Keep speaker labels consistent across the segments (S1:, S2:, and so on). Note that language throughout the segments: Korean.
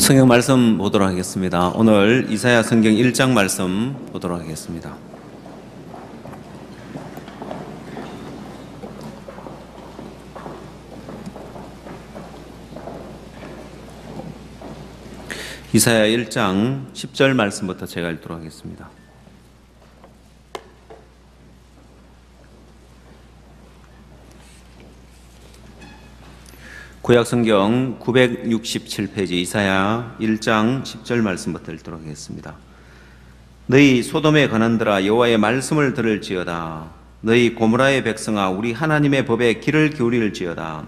S1: 성경 말씀 보도록 하겠습니다. 오늘 이사야 성경 1장 말씀 보도록 하겠습니다. 이사야 1장 10절 말씀부터 제가 읽도록 하겠습니다. 구약성경 967페이지 이사야 1장 10절 말씀부터 읽도록 하겠습니다. 너희 소돔의 관한들아 여호와의 말씀을 들을지어다. 너희 고모라의 백성아 우리 하나님의 법에 귀를 기울일지어다.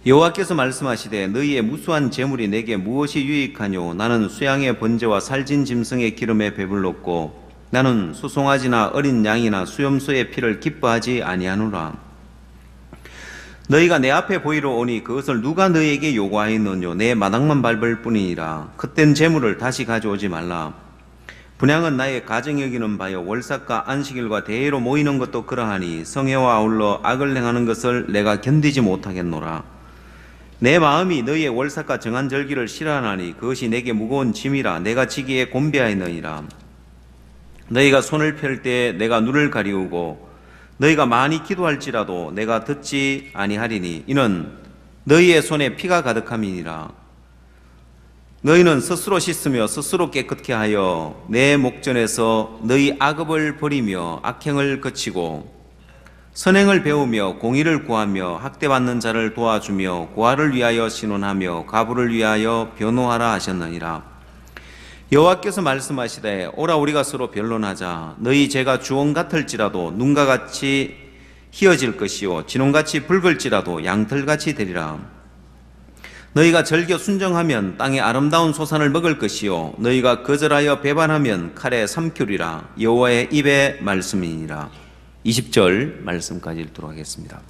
S1: 여호와께서 말씀하시되 너희의 무수한 재물이 내게 무엇이 유익하뇨? 나는 수양의 번제와 살진 짐승의 기름에 배불렀고 나는 수송아지나 어린 양이나 수염소의 피를 기뻐하지 아니하노라. 너희가 내 앞에 보이러 오니 그것을 누가 너희에게 요구하였느뇨? 내 마당만 밟을 뿐이니라. 헛된 재물을 다시 가져오지 말라. 분향은 나의 가정 여기는 바요 월삭과 안식일과 대회로 모이는 것도 그러하니 성회와 아울러 악을 행하는 것을 내가 견디지 못하겠노라. 내 마음이 너희의 월삭과 정한 절기를 싫어하나니 그것이 내게 무거운 짐이라. 내가 지기에 곤배하였느니라. 너희가 손을 펼 때 내가 눈을 가리우고 너희가 많이 기도할지라도 내가 듣지 아니하리니 이는 너희의 손에 피가 가득함이니라. 너희는 스스로 씻으며 스스로 깨끗게 하여 내 목전에서 너희 악업을 버리며 악행을 그치고 선행을 배우며 공의를 구하며 학대받는 자를 도와주며 고아를 위하여 신원하며 가부를 위하여 변호하라 하셨느니라. 여호와께서 말씀하시되 오라 우리가 서로 변론하자. 너희 죄가 주홍 같을지라도 눈과 같이 희어질 것이요 진홍같이 붉을지라도 양털같이 되리라. 너희가 절겨 순정하면 땅의 아름다운 소산을 먹을 것이요 너희가 거절하여 배반하면 칼에 삼키리라. 여호와의 입의 말씀이니라. 20절 말씀까지 읽도록 하겠습니다.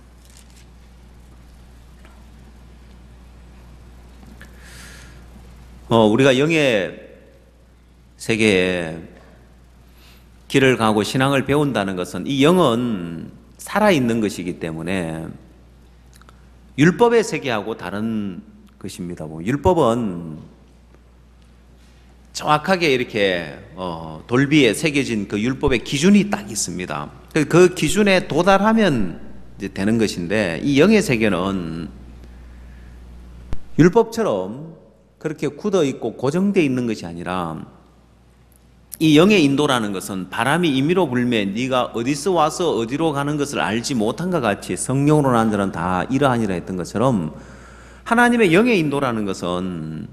S1: 우리가 영의 세계에 길을 가고 신앙을 배운다는 것은 이 영은 살아있는 것이기 때문에 율법의 세계하고 다른 것입니다. 율법은 정확하게 이렇게 돌비에 새겨진 그 율법의 기준이 딱 있습니다. 그 기준에 도달하면 이제 되는 것인데 이 영의 세계는 율법처럼 그렇게 굳어 있고 고정되어 있는 것이 아니라 이 영의 인도라는 것은 바람이 임의로 불매 네가 어디서 와서 어디로 가는 것을 알지 못한 것 같이 성령으로 난 자는 다 이러하니라 했던 것처럼 하나님의 영의 인도라는 것은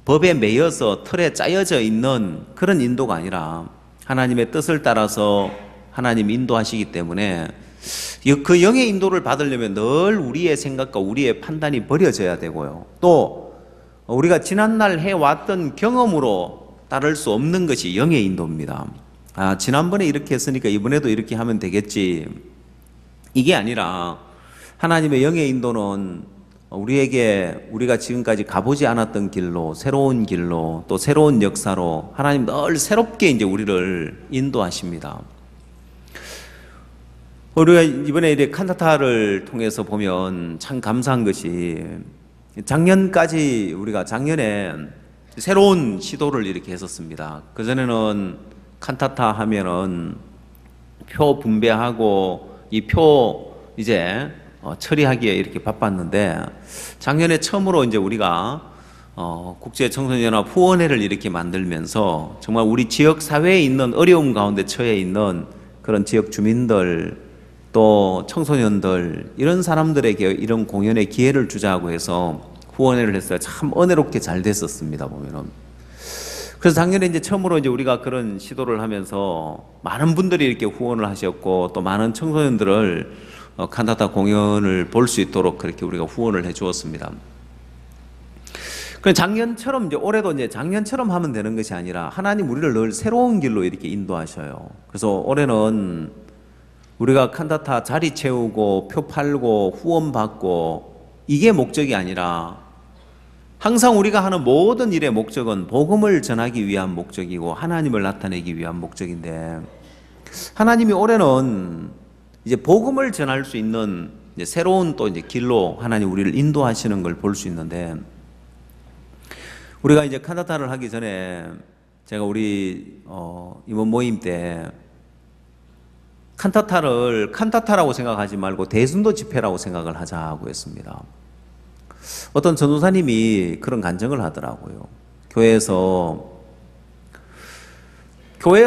S1: 법에 매여서 틀에 짜여져 있는 그런 인도가 아니라 하나님의 뜻을 따라서 하나님이 인도하시기 때문에 그 영의 인도를 받으려면 늘 우리의 생각과 우리의 판단이 버려져야 되고요. 또 우리가 지난날 해왔던 경험으로 따를 수 없는 것이 영의 인도입니다. 지난번에 이렇게 했으니까 이번에도 이렇게 하면 되겠지. 이게 아니라 하나님의 영의 인도는 우리에게 우리가 지금까지 가보지 않았던 길로, 새로운 길로, 또 새로운 역사로 하나님 늘 새롭게 이제 우리를 인도하십니다. 우리가 이번에 이제 칸타타를 통해서 보면 참 감사한 것이 작년까지 우리가 작년에 새로운 시도를 이렇게 했었습니다. 그전에는 칸타타 하면은 표 분배하고 이 표 이제 처리하기에 이렇게 바빴는데 작년에 처음으로 이제 우리가 국제청소년연합 후원회를 이렇게 만들면서 정말 우리 지역 사회에 있는 어려움 가운데 처해 있는 그런 지역 주민들 또 청소년들 이런 사람들에게 이런 공연의 기회를 주자고 해서 후원회를 했어요. 참 은혜롭게 잘 됐었습니다, 보면은. 그래서 작년에 이제 처음으로 이제 우리가 그런 시도를 하면서 많은 분들이 이렇게 후원을 하셨고 또 많은 청소년들을 칸타타 공연을 볼 수 있도록 그렇게 우리가 후원을 해 주었습니다. 그 작년처럼 이제 올해도 이제 작년처럼 하면 되는 것이 아니라 하나님 우리를 늘 새로운 길로 이렇게 인도하셔요. 그래서 올해는 우리가 칸타타 자리 채우고 표 팔고 후원 받고 이게 목적이 아니라 항상 우리가 하는 모든 일의 목적은 복음을 전하기 위한 목적이고 하나님을 나타내기 위한 목적인데 하나님이 올해는 이제 복음을 전할 수 있는 이제 새로운 또 이제 길로 하나님 우리를 인도하시는 걸 볼 수 있는데 우리가 이제 칸타타를 하기 전에 제가 우리 이번 모임 때 칸타타를 칸타타라고 생각하지 말고 대순도 집회라고 생각을 하자고 했습니다. 어떤 전도사님이 그런 간증을 하더라고요. 교회에서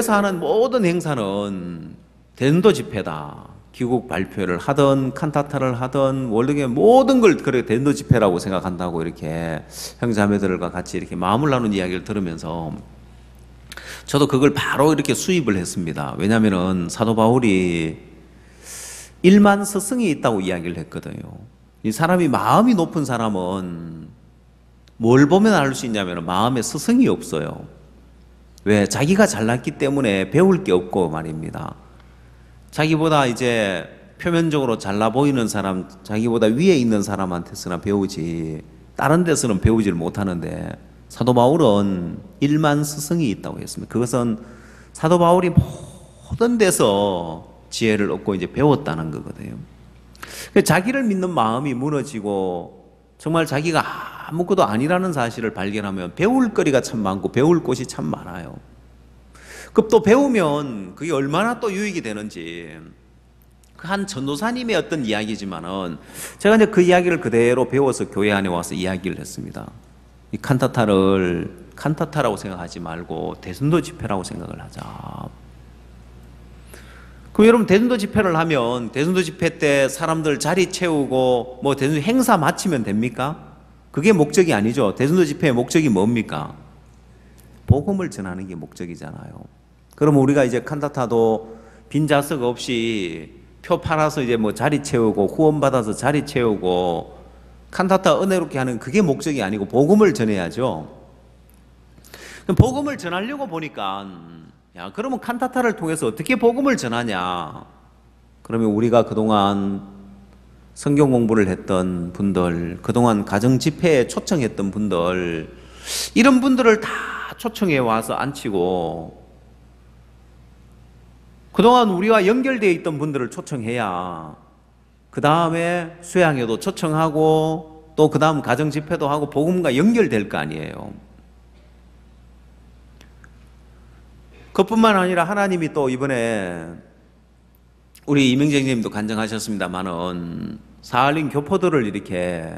S1: 하는 모든 행사는 대순도 집회다. 귀국 발표를 하든 칸타타를 하든 월드교회 모든 걸 그렇게 대순도 집회라고 생각한다고 이렇게 형제자매들과 같이 이렇게 마음을 나눈 이야기를 들으면서 저도 그걸 바로 이렇게 수입을 했습니다. 왜냐하면은 사도 바울이 1만 스승이 있다고 이야기를 했거든요. 이 사람이 마음이 높은 사람은 뭘 보면 알 수 있냐면 마음에 스승이 없어요. 왜? 자기가 잘났기 때문에 배울 게 없고 말입니다. 자기보다 이제 표면적으로 잘나 보이는 사람, 자기보다 위에 있는 사람한테서나 배우지 다른 데서는 배우지를 못하는데 사도 바울은 1만 스승이 있다고 했습니다. 그것은 사도 바울이 모든 데서 지혜를 얻고 이제 배웠다는 거거든요. 자기를 믿는 마음이 무너지고 정말 자기가 아무것도 아니라는 사실을 발견하면 배울 거리가 참 많고 배울 곳이 참 많아요. 그 또 배우면 그게 얼마나 또 유익이 되는지 그 한 전도사님의 어떤 이야기지만은 제가 이제 그 이야기를 그대로 배워서 교회 안에 와서 이야기를 했습니다. 이 칸타타를 칸타타라고 생각하지 말고 대순도 집회라고 생각을 하자. 그럼 여러분 대순도 집회를 하면 대순도 집회 때 사람들 자리 채우고 뭐 대순도 행사 마치면 됩니까? 그게 목적이 아니죠. 대순도 집회의 목적이 뭡니까? 복음을 전하는 게 목적이잖아요. 그럼 우리가 이제 칸타타도 빈 좌석 없이 표 팔아서 이제 뭐 자리 채우고 후원 받아서 자리 채우고 칸타타 은혜롭게 하는 그게 목적이 아니고 복음을 전해야죠. 그럼 복음을 전하려고 보니까 야, 그러면 칸타타를 통해서 어떻게 복음을 전하냐? 그러면 우리가 그동안 성경 공부를 했던 분들, 그동안 가정 집회에 초청했던 분들, 이런 분들을 다 초청해 와서 앉히고 그동안 우리와 연결되어 있던 분들을 초청해야 그 다음에 수양회도 초청하고 또 그 다음 가정 집회도 하고 복음과 연결될 거 아니에요. 그뿐만 아니라 하나님이 또 이번에 우리 이명재님도 간증하셨습니다만은 사할린 교포들을 이렇게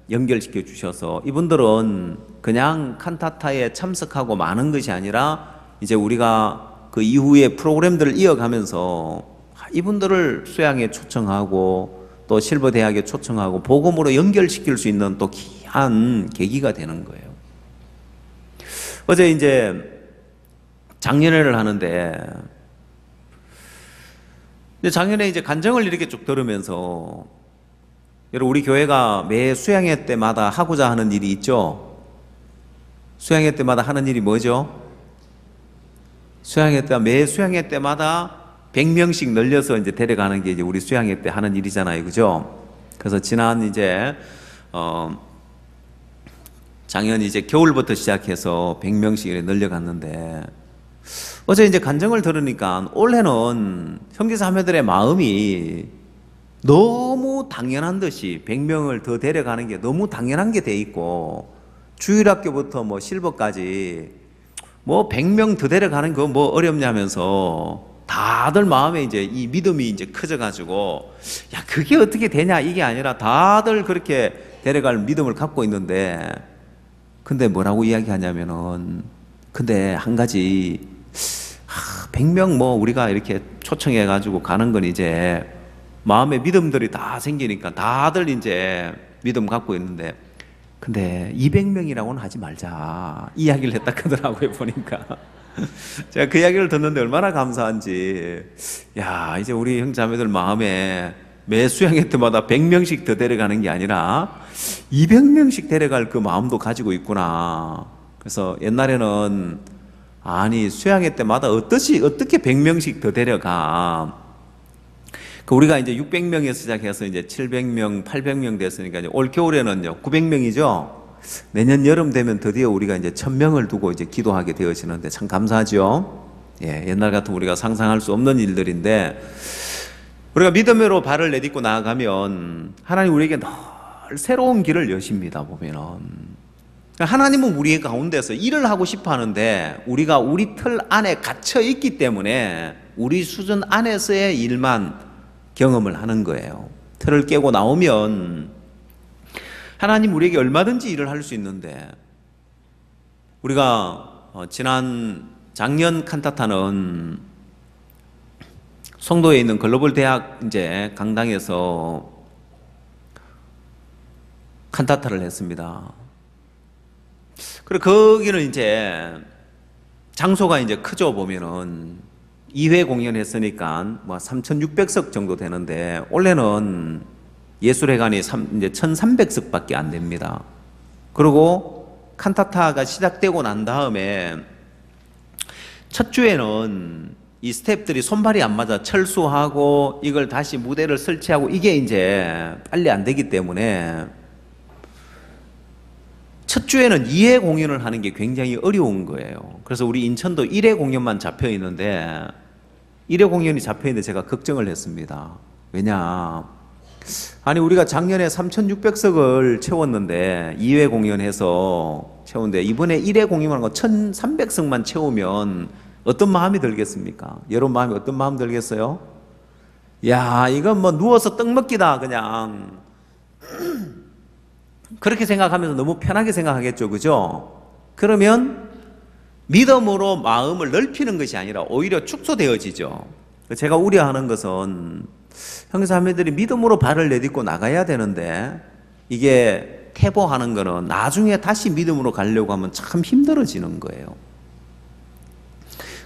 S1: 연결시켜 주셔서 이분들은 그냥 칸타타에 참석하고 마는 것이 아니라 이제 우리가 그 이후에 프로그램들을 이어가면서 이분들을 수양에 초청하고 또 실버 대학에 초청하고 복음으로 연결시킬 수 있는 또 귀한 계기가 되는 거예요. 어제 이제 장년회를 하는데 작년에 이제 간증을 이렇게 쭉 들으면서 여러분 우리 교회가 매 수양회 때마다 하고자 하는 일이 있죠. 수양회 때마다 하는 일이 뭐죠? 매 수양회 때마다 100명씩 늘려서 이제 데려가는 게 이제 우리 수양회 때 하는 일이잖아요, 그죠? 그래서 지난 이제 작년 이제 겨울부터 시작해서 100명씩 늘려갔는데 어제 이제 간증을 들으니까 올해는 형제자매들의 마음이 너무 당연한 듯이 100명을 더 데려가는 게 너무 당연한 게 돼 있고 주일학교부터 뭐 실버까지 뭐 100명 더 데려가는 거 뭐 어렵냐면서 다들 마음에 이제 이 믿음이 이제 커져가지고 야 그게 어떻게 되냐 이게 아니라 다들 그렇게 데려갈 믿음을 갖고 있는데 근데 뭐라고 이야기하냐면은 근데 한 가지 100명 뭐 우리가 이렇게 초청해가지고 가는 건 이제 마음의 믿음들이 다 생기니까 다들 이제 믿음 갖고 있는데 근데 200명이라고는 하지 말자 이야기를 했다 하더라고요. 보니까 제가 그 이야기를 듣는데 얼마나 감사한지 야 이제 우리 형제자매들 마음에 매 수양회 때마다 100명씩 더 데려가는 게 아니라 200명씩 데려갈 그 마음도 가지고 있구나. 그래서 옛날에는 아니 수양회 때마다 어떻게 100명씩 더 데려가. 그 우리가 이제 600명에서 시작해서 이제 700명, 800명 됐으니까 이제 올 겨울에는요 900명이죠. 내년 여름 되면 드디어 우리가 이제 1000명을 두고 이제 기도하게 되어지는데 참 감사하죠. 예, 옛날 같으면 우리가 상상할 수 없는 일들인데 우리가 믿음으로 발을 내딛고 나아가면 하나님 우리에게 늘 새로운 길을 여십니다. 보면은 하나님은 우리 가운데서 일을 하고 싶어 하는데 우리가 우리 틀 안에 갇혀 있기 때문에 우리 수준 안에서의 일만 경험을 하는 거예요. 틀을 깨고 나오면 하나님 우리에게 얼마든지 일을 할 수 있는데, 우리가 작년 칸타타는 송도에 있는 글로벌 대학 이제 강당에서 칸타타를 했습니다. 그리고 거기는 이제 장소가 이제 크죠. 보면은 2회 공연했으니까 뭐 3,600석 정도 되는데, 원래는 예술회관이 이제 1,300석밖에 안 됩니다. 그리고 칸타타가 시작되고 난 다음에 첫 주에는 이 스태프들이 손발이 안 맞아 철수하고 이걸 다시 무대를 설치하고 이게 이제 빨리 안 되기 때문에 첫 주에는 2회 공연을 하는 게 굉장히 어려운 거예요. 그래서 우리 인천도 1회 공연만 잡혀 있는데, 1회 공연이 잡혀 있는데 제가 걱정을 했습니다. 왜냐? 아니, 우리가 작년에 3,600석을 채웠는데 2회 공연해서 채웠는데 이번에 1회 공연하는 거 1,300석만 채우면 어떤 마음이 들겠습니까? 여러분 마음이 어떤 마음 들겠어요? 야, 이건 뭐 누워서 떡 먹기다 그냥. 그렇게 생각하면서 너무 편하게 생각하겠죠, 그죠? 그러면 믿음으로 마음을 넓히는 것이 아니라 오히려 축소되어지죠. 제가 우려하는 것은 형제자매들이 믿음으로 발을 내딛고 나가야 되는데, 이게 퇴보하는 거는 나중에 다시 믿음으로 가려고 하면 참 힘들어지는 거예요.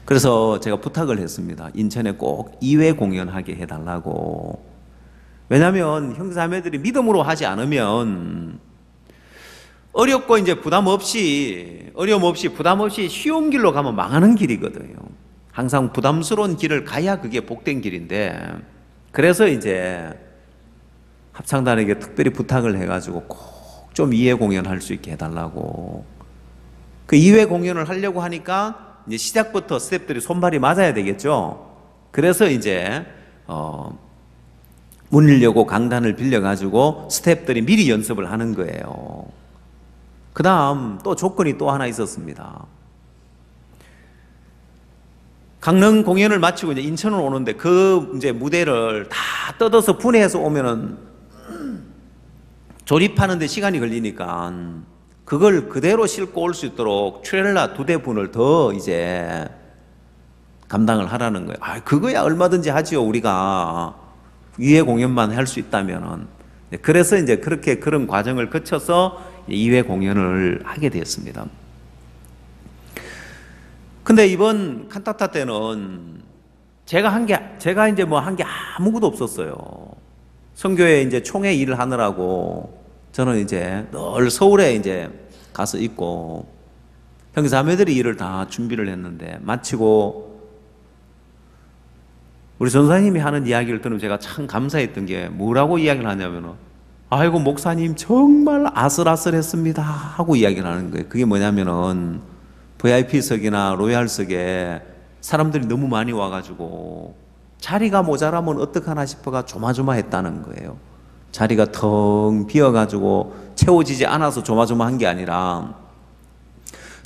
S1: 그래서 제가 부탁을 했습니다. 인천에 꼭 2회 공연하게 해달라고. 왜냐하면 형제자매들이 믿음으로 하지 않으면 어렵고 이제 어려움 없이 부담 없이 쉬운 길로 가면 망하는 길이거든요. 항상 부담스러운 길을 가야 그게 복된 길인데, 그래서 이제 합창단에게 특별히 부탁을 해가지고 꼭 좀 2회 공연할 수 있게 해달라고. 그 2회 공연을 하려고 하니까 이제 시작부터 스태프들이 손발이 맞아야 되겠죠. 그래서 이제 문일여고 강단을 빌려가지고 스태프들이 미리 연습을 하는 거예요. 그 다음 또 조건이 또 하나 있었습니다. 강릉 공연을 마치고 이제 인천으로 오는데 그 이제 무대를 다 뜯어서 분해해서 오면은 조립하는데 시간이 걸리니까 그걸 그대로 싣고 올 수 있도록 트레일러 2대분을 더 이제 감당을 하라는 거예요. 아, 그거야 얼마든지 하지요. 우리가 2회 공연만 할 수 있다면은. 그래서 이제 그런 과정을 거쳐서 2회 공연을 하게 되었습니다. 근데 이번 칸타타 때는 제가 이제 뭐 한 게 아무것도 없었어요. 선교회 이제 총회 일을 하느라고 저는 이제 늘 서울에 이제 가서 있고, 형제자매들이 일을 다 준비를 했는데 마치고 우리 전사님이 하는 이야기를 들으면 제가 참 감사했던 게 뭐라고 이야기를 하냐면은, 아이고 목사님 정말 아슬아슬했습니다 하고 이야기를 하는 거예요. 그게 뭐냐면은 VIP석이나 로얄석에 사람들이 너무 많이 와가지고 자리가 모자라면 어떡하나 싶어가 조마조마했다는 거예요. 자리가 텅 비어가지고 채워지지 않아서 조마조마한 게 아니라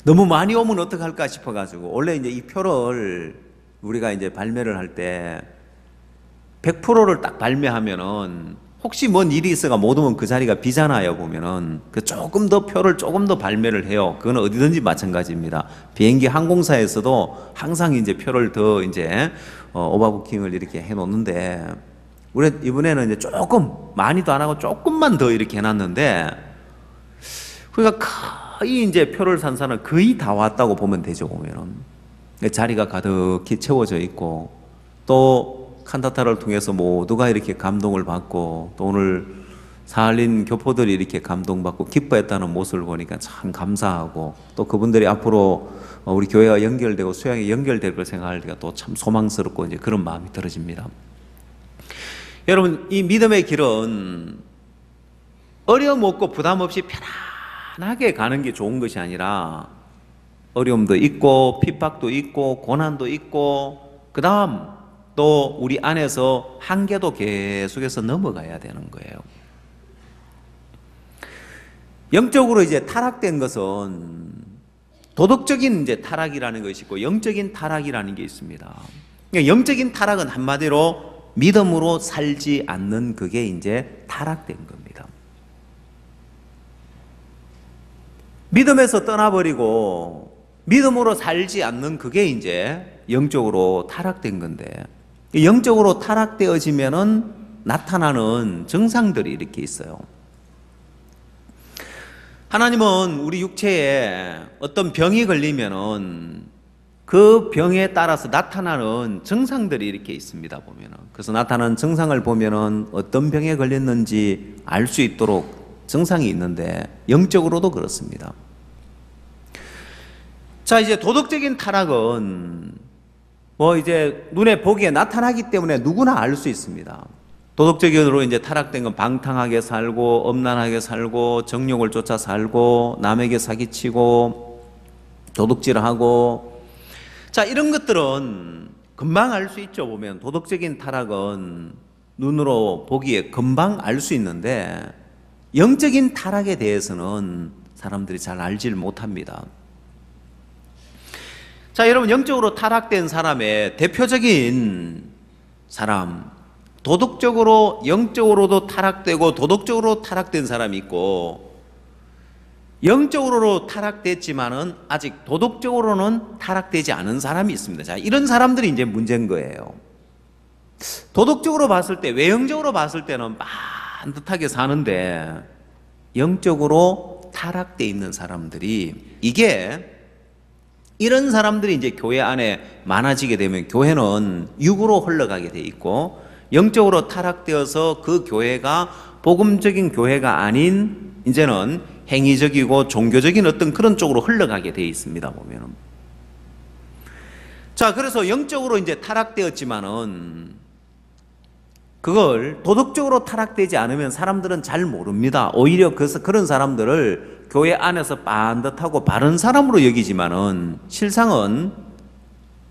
S1: 너무 많이 오면 어떡할까 싶어가지고, 원래 이제 이 표를 우리가 이제 발매를 할 때 100%를 딱 발매하면은 혹시 뭔 일이 있어가 못 오면 그 자리가 비잖아요. 보면은 그 표를 조금 더 발매를 해요. 그건 어디든지 마찬가지입니다. 비행기 항공사에서도 항상 이제 표를 더 이제 오버부킹을 이렇게 해 놓는데, 우리 이번에는 이제 조금 많이도 안 하고 조금만 더 이렇게 해놨는데, 그러니까 거의 이제 표를 산 사람은 거의 다 왔다고 보면 되죠. 보면은 자리가 가득히 채워져 있고, 또 칸타타를 통해서 모두가 이렇게 감동을 받고, 또 오늘 사할린 교포들이 이렇게 감동받고 기뻐했다는 모습을 보니까 참 감사하고, 또 그분들이 앞으로 우리 교회와 연결되고 수양에 연결될 걸 생각할 때가 또 참 소망스럽고 이제 그런 마음이 들어집니다. 여러분, 이 믿음의 길은 어려움 없고 부담 없이 편안하게 가는 게 좋은 것이 아니라, 어려움도 있고 핍박도 있고 고난도 있고, 그 다음 또 우리 안에서 한계도 계속해서 넘어가야 되는 거예요. 영적으로 이제 타락된 것은 도덕적인 이제 타락이라는 것이 있고 영적인 타락이라는 게 있습니다. 그러니까 영적인 타락은 한마디로 믿음으로 살지 않는 그게 이제 타락된 겁니다. 믿음에서 떠나버리고 믿음으로 살지 않는 그게 이제 영적으로 타락된 건데, 영적으로 타락되어지면은 나타나는 증상들이 이렇게 있어요. 하나님은 우리 육체에 어떤 병이 걸리면은 그 병에 따라서 나타나는 증상들이 이렇게 있습니다, 보면은. 그래서 나타나는 증상을 보면은 어떤 병에 걸렸는지 알 수 있도록 증상이 있는데, 영적으로도 그렇습니다. 자, 이제 도덕적인 타락은 이제 눈에 보기에 나타나기 때문에 누구나 알 수 있습니다. 도덕적으로 이제 타락된 건 방탕하게 살고, 엄란하게 살고, 정욕을 쫓아 살고, 남에게 사기치고, 도둑질하고. 자, 이런 것들은 금방 알 수 있죠. 보면 도덕적인 타락은 눈으로 보기에 금방 알 수 있는데, 영적인 타락에 대해서는 사람들이 잘 알지를 못합니다. 자, 여러분, 영적으로 타락된 사람의 대표적인 사람, 도덕적으로 영적으로도 타락되고 도덕적으로 타락된 사람이 있고, 영적으로 타락됐지만은 아직 도덕적으로는 타락되지 않은 사람이 있습니다. 자, 이런 사람들이 이제 문제인 거예요. 도덕적으로 봤을 때, 외형적으로 봤을 때는 반듯하게 사는데, 영적으로 타락돼 있는 사람들이, 이런 사람들이 이제 교회 안에 많아지게 되면 교회는 육으로 흘러가게 돼 있고, 영적으로 타락되어서 그 교회가 복음적인 교회가 아닌 이제는 행위적이고 종교적인 어떤 그런 쪽으로 흘러가게 돼 있습니다, 보면은. 자, 그래서 영적으로 이제 타락되었지만은 그걸 도덕적으로 타락되지 않으면 사람들은 잘 모릅니다. 오히려 그런 사람들을 교회 안에서 반듯하고 바른 사람으로 여기지만은 실상은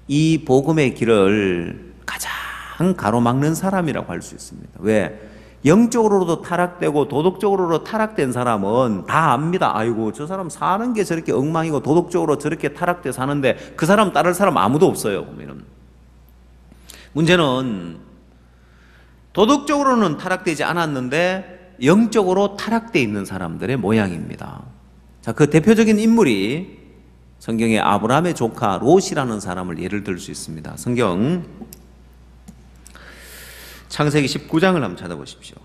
S1: 이 복음의 길을 가장 가로막는 사람이라고 할 수 있습니다. 왜? 영적으로도 타락되고 도덕적으로도 타락된 사람은 다 압니다. 아이고, 저 사람 사는 게 저렇게 엉망이고 도덕적으로 저렇게 타락돼 사는데 그 사람 따를 사람 아무도 없어요, 보면은. 문제는 도덕적으로는 타락되지 않았는데 영적으로 타락돼 있는 사람들의 모양입니다. 자, 그 대표적인 인물이 성경의 아브라함의 조카 롯이라는 사람을 예를 들 수 있습니다. 성경 창세기 19장을 한번 찾아보십시오.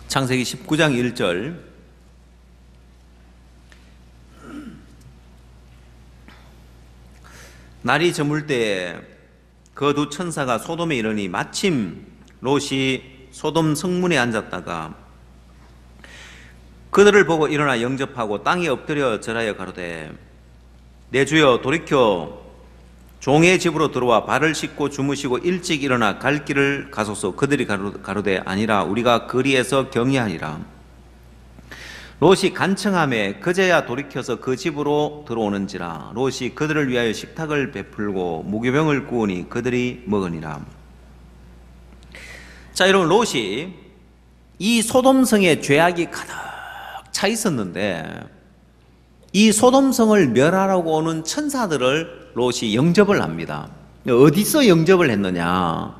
S1: 창세기 19장 1절. 날이 저물 때에 그 두 천사가 소돔에 이르니 마침 롯이 소돔 성문에 앉았다가 그들을 보고 일어나 영접하고 땅에 엎드려 절하여 가로되, 내 주여 돌이켜 종의 집으로 들어와 발을 씻고 주무시고 일찍 일어나 갈 길을 가소서. 그들이 가로되, 아니라 우리가 거리에서 경외하니라. 롯이 간청하매 그제야 돌이켜서 그 집으로 들어오는지라. 롯이 그들을 위하여 식탁을 베풀고 무교병을 구우니 그들이 먹으니라. 자, 여러분, 롯이 이 소돔성에 죄악이 가득 차 있었는데 이 소돔성을 멸하라고 오는 천사들을 롯이 영접을 합니다. 어디서 영접을 했느냐?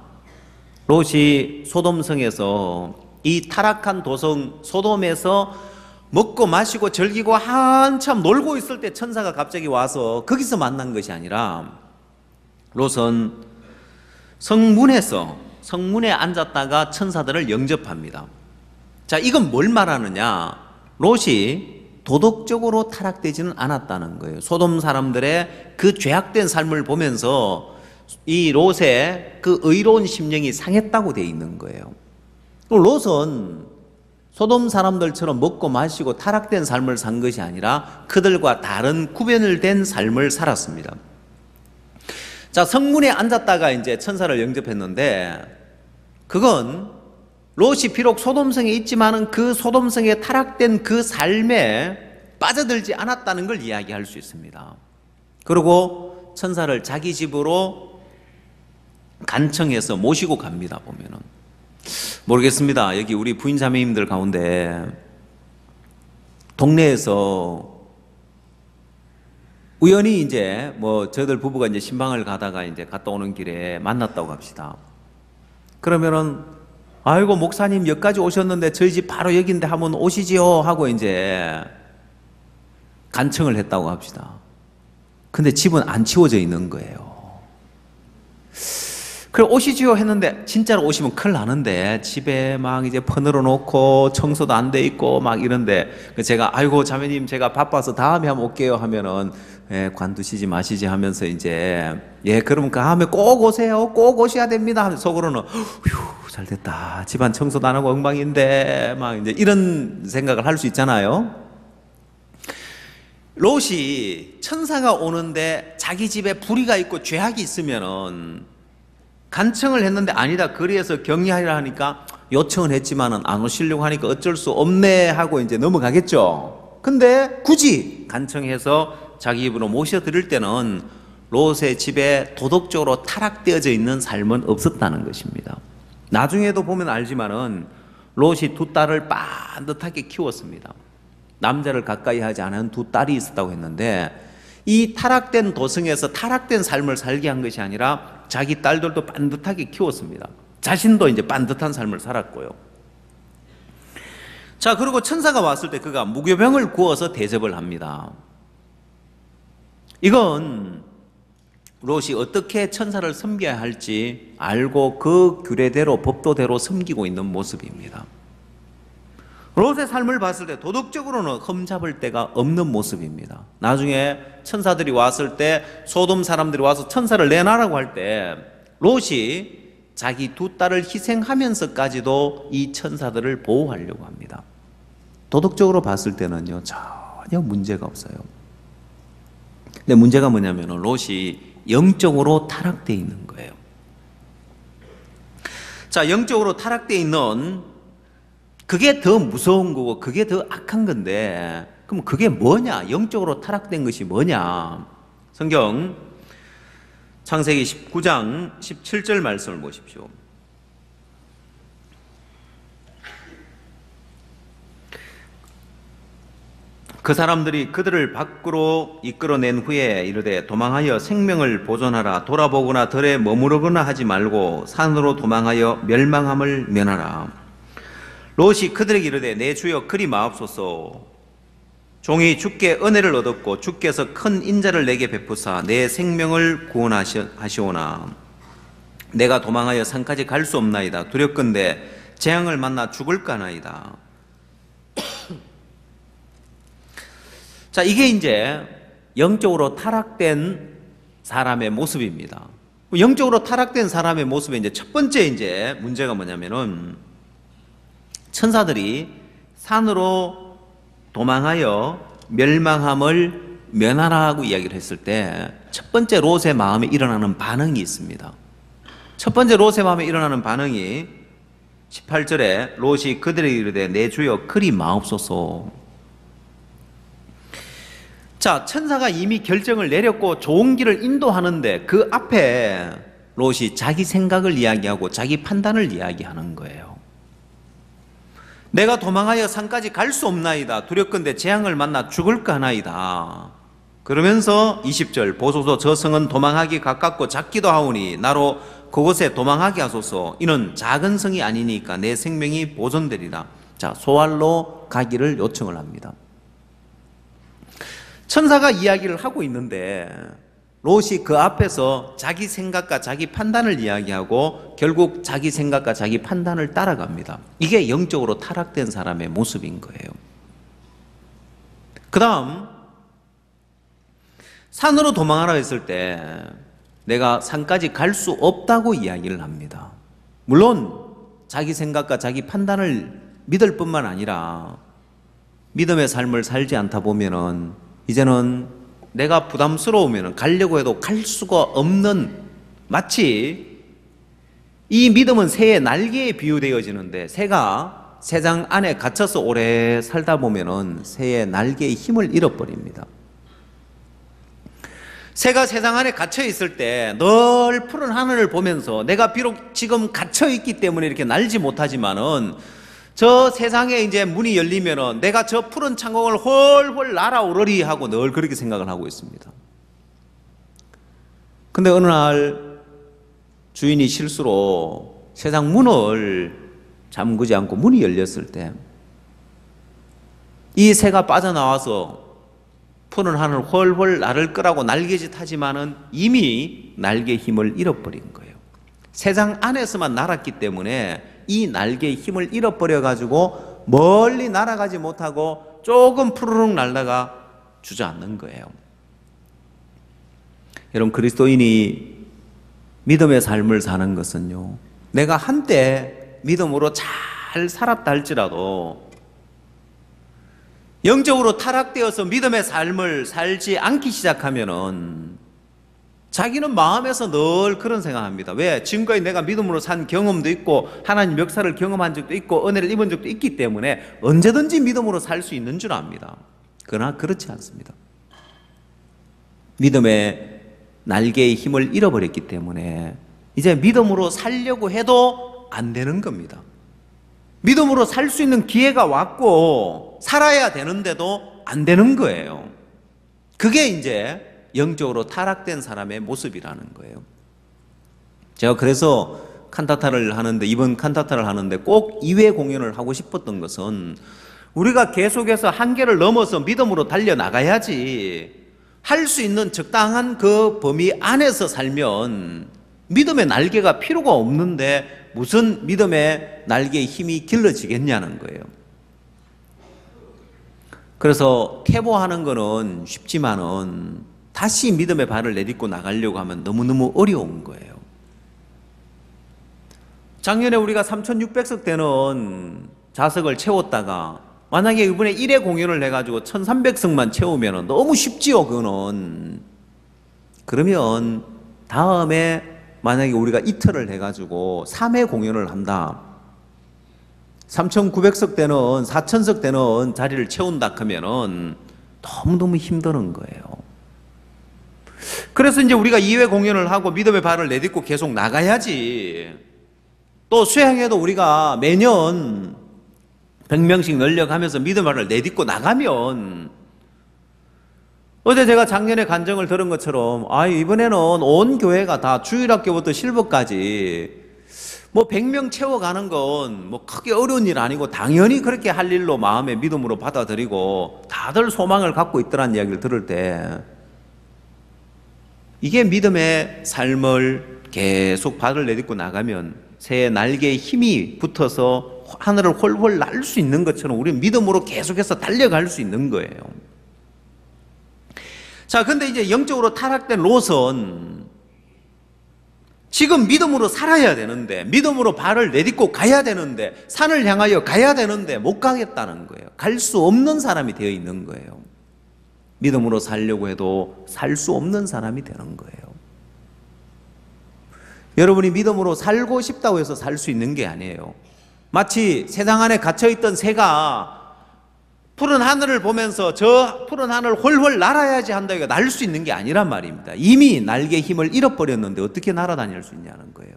S1: 롯이 소돔성에서, 이 타락한 도성 소돔에서 먹고 마시고 즐기고 한참 놀고 있을 때 천사가 갑자기 와서 거기서 만난 것이 아니라 롯은 성문에 앉았다가 천사들을 영접합니다. 자, 이건 뭘 말하느냐? 롯이 도덕적으로 타락되지는 않았다는 거예요. 소돔 사람들의 그 죄악된 삶을 보면서 이 롯의 그 의로운 심령이 상했다고 되어 있는 거예요. 롯은 소돔 사람들처럼 먹고 마시고 타락된 삶을 산 것이 아니라 그들과 다른 구별을 된 삶을 살았습니다. 자, 성문에 앉았다가 이제 천사를 영접했는데, 그건 롯이 비록 소돔성에 있지만은 그 소돔성에 타락된 그 삶에 빠져들지 않았다는 걸 이야기할 수 있습니다. 그리고 천사를 자기 집으로 간청해서 모시고 갑니다. 보면은 모르겠습니다. 여기 우리 부인 자매님들 가운데 동네에서 우연히 이제 저희들 부부가 이제 신방을 가다가 이제 갔다 오는 길에 만났다고 합시다. 그러면은 아이고 목사님 여기까지 오셨는데 저희 집 바로 여기인데 한번 오시지요 하고 이제 간청을 했다고 합시다. 근데 집은 안 치워져 있는 거예요. 그래 오시지요 했는데 진짜로 오시면 큰일 나는데 집에 막 이제 퍼늘어 놓고 청소도 안 돼 있고 막 이런데 제가 아이고 자매님 제가 바빠서 다음에 한번 올게요 하면은 관두시지 마시지 하면서 이제 그럼 다음에 꼭 오세요 꼭 오셔야 됩니다 하면서 속으로는 휴 잘됐다 집안 청소도 안 하고 엉망인데 막 이제 이런 생각을 할 수 있잖아요. 롯이 천사가 오는데 자기 집에 불의가 있고 죄악이 있으면은 간청을 했는데 아니다 거리에서 격리하리라 하니까 요청은 했지만은 안 오시려고 하니까 어쩔 수 없네 하고 이제 넘어가겠죠. 근데 굳이 간청해서 자기 입으로 모셔드릴 때는 롯의 집에 도덕적으로 타락되어져 있는 삶은 없었다는 것입니다. 나중에도 보면 알지만은 롯이 두 딸을 반듯하게 키웠습니다. 남자를 가까이 하지 않은 두 딸이 있었다고 했는데 이 타락된 도성에서 타락된 삶을 살게 한 것이 아니라 자기 딸들도 반듯하게 키웠습니다. 자신도 이제 반듯한 삶을 살았고요. 자, 그리고 천사가 왔을 때 그가 무교병을 구워서 대접을 합니다. 이건 롯이 어떻게 천사를 섬겨야 할지 알고 그 규례대로 법도대로 섬기고 있는 모습입니다. 롯의 삶을 봤을 때 도덕적으로는 흠잡을 데가 없는 모습입니다. 나중에 천사들이 왔을 때 소돔 사람들이 와서 천사를 내놔라고 할 때 롯이 자기 두 딸을 희생하면서까지도 이 천사들을 보호하려고 합니다. 도덕적으로 봤을 때는요 전혀 문제가 없어요. 근데 문제가 뭐냐면 롯이 영적으로 타락되어 있는 거예요. 자, 영적으로 타락되어 있는 그게 더 무서운 거고 그게 더 악한 건데 그럼 그게 뭐냐? 영적으로 타락된 것이 뭐냐? 성경 창세기 19장 17절 말씀을 보십시오. 그 사람들이 그들을 밖으로 이끌어낸 후에 이르되 도망하여 생명을 보존하라. 돌아보거나 들에 머무르거나 하지 말고 산으로 도망하여 멸망함을 면하라. 롯이 그들에게 이르되 내 주여 그리 마옵소서. 종이 주께 은혜를 얻었고 주께서 큰 인자를 내게 베푸사 내 생명을 구원하시오나 내가 도망하여 산까지 갈 수 없나이다. 두렵건대 재앙을 만나 죽을까나이다. 자, 이게 이제 영적으로 타락된 사람의 모습입니다. 영적으로 타락된 사람의 모습의 이제 첫 번째 이제 문제가 뭐냐면은 천사들이 산으로 도망하여 멸망함을 면하라고 이야기를 했을 때 첫 번째 롯의 마음에 일어나는 반응이 있습니다. 첫 번째 롯의 마음에 일어나는 반응이 18절에 롯이 그들에게 이르되 내 주여 그리 마옵소서. 자, 천사가 이미 결정을 내렸고 좋은 길을 인도하는데 그 앞에 롯이 자기 생각을 이야기하고 자기 판단을 이야기하는 거예요. 내가 도망하여 산까지 갈 수 없나이다. 두렵건대 재앙을 만나 죽을까 하나이다. 그러면서 20절 보소서 저 성은 도망하기 가깝고 작기도 하오니 나로 그곳에 도망하게 하소서. 이는 작은 성이 아니니까 내 생명이 보존되리라. 자, 소알로 가기를 요청을 합니다. 천사가 이야기를 하고 있는데 롯이 그 앞에서 자기 생각과 자기 판단을 이야기하고 결국 자기 생각과 자기 판단을 따라갑니다. 이게 영적으로 타락된 사람의 모습인 거예요. 그 다음 산으로 도망하라 했을 때 내가 산까지 갈 수 없다고 이야기를 합니다. 물론 자기 생각과 자기 판단을 믿을 뿐만 아니라 믿음의 삶을 살지 않다 보면은 이제는 내가 부담스러우면 가려고 해도 갈 수가 없는, 마치 이 믿음은 새의 날개에 비유되어지는데 새가 새장 안에 갇혀서 오래 살다 보면은 새의 날개의 힘을 잃어버립니다. 새가 새장 안에 갇혀 있을 때 늘 푸른 하늘을 보면서 내가 비록 지금 갇혀 있기 때문에 이렇게 날지 못하지만은 저 세상에 이제 문이 열리면은 내가 저 푸른 창공을 훨훨 날아오르리 하고 늘 그렇게 생각을 하고 있습니다. 근데 어느 날 주인이 실수로 세상 문을 잠그지 않고 문이 열렸을 때 이 새가 빠져나와서 푸른 하늘 훨훨 나를 끄라고 날개짓 하지만은 이미 날개의 힘을 잃어버린 거예요. 세상 안에서만 날았기 때문에 이 날개의 힘을 잃어버려 가지고 멀리 날아가지 못하고 조금 푸르륵 날다가 주저앉는 거예요. 여러분, 그리스도인이 믿음의 삶을 사는 것은요, 내가 한때 믿음으로 잘 살았다 할지라도 영적으로 타락되어서 믿음의 삶을 살지 않기 시작하면은 자기는 마음에서 늘 그런 생각합니다. 왜? 지금까지 내가 믿음으로 산 경험도 있고 하나님 역사를 경험한 적도 있고 은혜를 입은 적도 있기 때문에 언제든지 믿음으로 살 수 있는 줄 압니다. 그러나 그렇지 않습니다. 믿음의 날개의 힘을 잃어버렸기 때문에 이제 믿음으로 살려고 해도 안 되는 겁니다. 믿음으로 살 수 있는 기회가 왔고 살아야 되는데도 안 되는 거예요. 그게 이제 영적으로 타락된 사람의 모습이라는 거예요. 제가 그래서 칸타타를 하는데, 이번 칸타타를 하는데 꼭 2회 공연을 하고 싶었던 것은 우리가 계속해서 한계를 넘어서 믿음으로 달려나가야지, 할 수 있는 적당한 그 범위 안에서 살면 믿음의 날개가 필요가 없는데 무슨 믿음의 날개의 힘이 길러지겠냐는 거예요. 그래서 퇴보하는 거는 쉽지만은 다시 믿음의 발을 내딛고 나가려고 하면 너무너무 어려운 거예요. 작년에 우리가 3,600석 되는 좌석을 채웠다가 만약에 이번에 1회 공연을 해가지고 1,300석만 채우면 너무 쉽지요, 그거는. 그러면 다음에 만약에 우리가 이틀을 해가지고 3회 공연을 한다. 3,900석 되는, 4,000석 되는 자리를 채운다 하면은 너무너무 힘드는 거예요. 그래서 이제 우리가 2회 공연을 하고 믿음의 발을 내딛고 계속 나가야지. 또 수양회도 우리가 매년 100명씩 늘려가면서 믿음의 발을 내딛고 나가면, 어제 제가 작년에 간증을 들은 것처럼 이번에는 온 교회가 다 주일학교부터 실버까지 뭐 100명 채워가는 건 뭐 크게 어려운 일 아니고 당연히 그렇게 할 일로 마음의 믿음으로 받아들이고 다들 소망을 갖고 있더란 이야기를 들을 때, 이게 믿음의 삶을 계속 발을 내딛고 나가면 새의 날개에 힘이 붙어서 하늘을 훨훨 날 수 있는 것처럼 우리는 믿음으로 계속해서 달려갈 수 있는 거예요. 자, 근데 이제 영적으로 타락된 롯은 지금 믿음으로 살아야 되는데, 믿음으로 발을 내딛고 가야 되는데, 산을 향하여 가야 되는데 못 가겠다는 거예요. 갈 수 없는 사람이 되어 있는 거예요. 믿음으로 살려고 해도 살 수 없는 사람이 되는 거예요. 여러분이 믿음으로 살고 싶다고 해서 살 수 있는 게 아니에요. 마치 세상 안에 갇혀있던 새가 푸른 하늘을 보면서 저 푸른 하늘을 훨훨 날아야지 한다, 이거 날 수 있는 게 아니란 말입니다. 이미 날개 힘을 잃어버렸는데 어떻게 날아다닐 수 있냐는 거예요.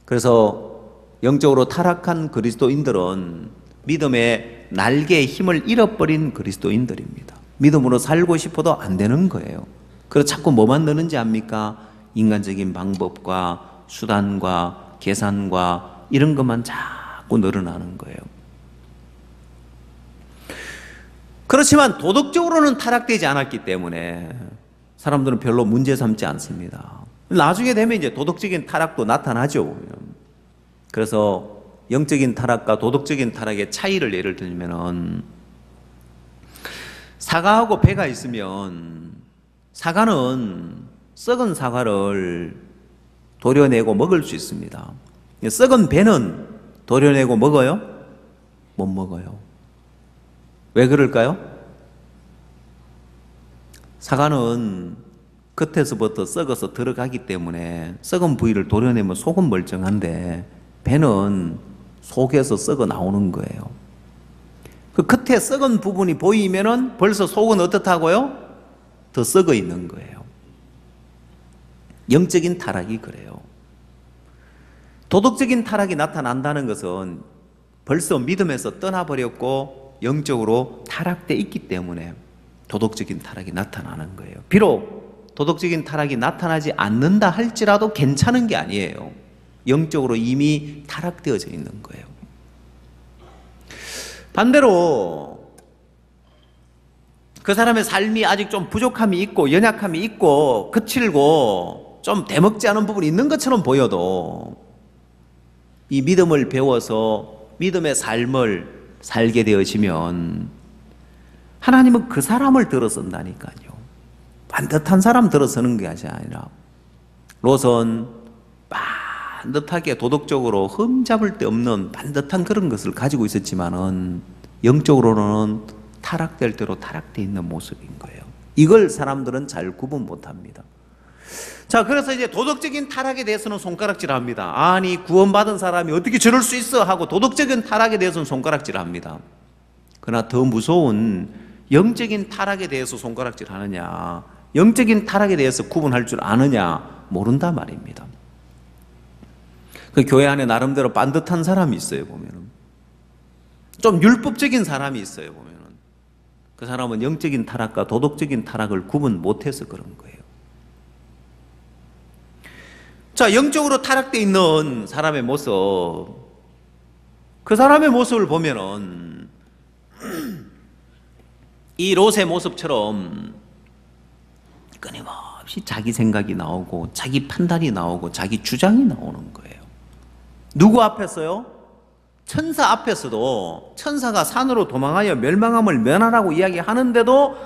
S1: 그래서 영적으로 타락한 그리스도인들은 믿음의 날개의 힘을 잃어버린 그리스도인들입니다. 믿음으로 살고 싶어도 안 되는 거예요. 그래서 자꾸 뭐만 느는지 압니까? 인간적인 방법과 수단과 계산과 이런 것만 자꾸 늘어나는 거예요. 그렇지만 도덕적으로는 타락되지 않았기 때문에 사람들은 별로 문제 삼지 않습니다. 나중에 되면 이제 도덕적인 타락도 나타나죠. 그래서 영적인 타락과 도덕적인 타락의 차이를 예를 들면은, 사과하고 배가 있으면 사과는 썩은 사과를 도려내고 먹을 수 있습니다. 썩은 배는 도려내고 먹어요? 못 먹어요. 왜 그럴까요? 사과는 겉에서부터 썩어서 들어가기 때문에 썩은 부위를 도려내면 속은 멀쩡한데, 배는 속에서 썩어 나오는 거예요. 그 겉에 썩은 부분이 보이면은 벌써 속은 어떻다고요? 더 썩어 있는 거예요. 영적인 타락이 그래요. 도덕적인 타락이 나타난다는 것은 벌써 믿음에서 떠나버렸고 영적으로 타락돼 있기 때문에 도덕적인 타락이 나타나는 거예요. 비록 도덕적인 타락이 나타나지 않는다 할지라도 괜찮은 게 아니에요. 영적으로 이미 타락되어져 있는 거예요. 반대로 그 사람의 삶이 아직 좀 부족함이 있고 연약함이 있고 거칠고 좀 대먹지 않은 부분이 있는 것처럼 보여도 이 믿음을 배워서 믿음의 삶을 살게 되어지면 하나님은 그 사람을 들어선다니까요. 반듯한 사람 들어서는 게 아니라 롯은 반듯하게 도덕적으로 흠잡을 데 없는 반듯한 그런 것을 가지고 있었지만은 영적으로는 타락될 대로 타락되어 있는 모습인 거예요. 이걸 사람들은 잘 구분 못합니다. 자, 그래서 이제 도덕적인 타락에 대해서는 손가락질 합니다. 아니, 구원받은 사람이 어떻게 저럴 수 있어 하고 도덕적인 타락에 대해서는 손가락질 합니다. 그러나 더 무서운 영적인 타락에 대해서 손가락질 하느냐, 영적인 타락에 대해서 구분할 줄 아느냐 모른다 말입니다. 그 교회 안에 나름대로 반듯한 사람이 있어요. 보면은 좀 율법적인 사람이 있어요. 보면은 그 사람은 영적인 타락과 도덕적인 타락을 구분 못해서 그런 거예요. 자, 영적으로 타락되어 있는 사람의 모습, 그 사람의 모습을 보면은 이 롯의 모습처럼 끊임없이 자기 생각이 나오고 자기 판단이 나오고 자기 주장이 나오는 거예요. 누구 앞에서요? 천사 앞에서도 천사가 산으로 도망하여 멸망함을 면하라고 이야기하는데도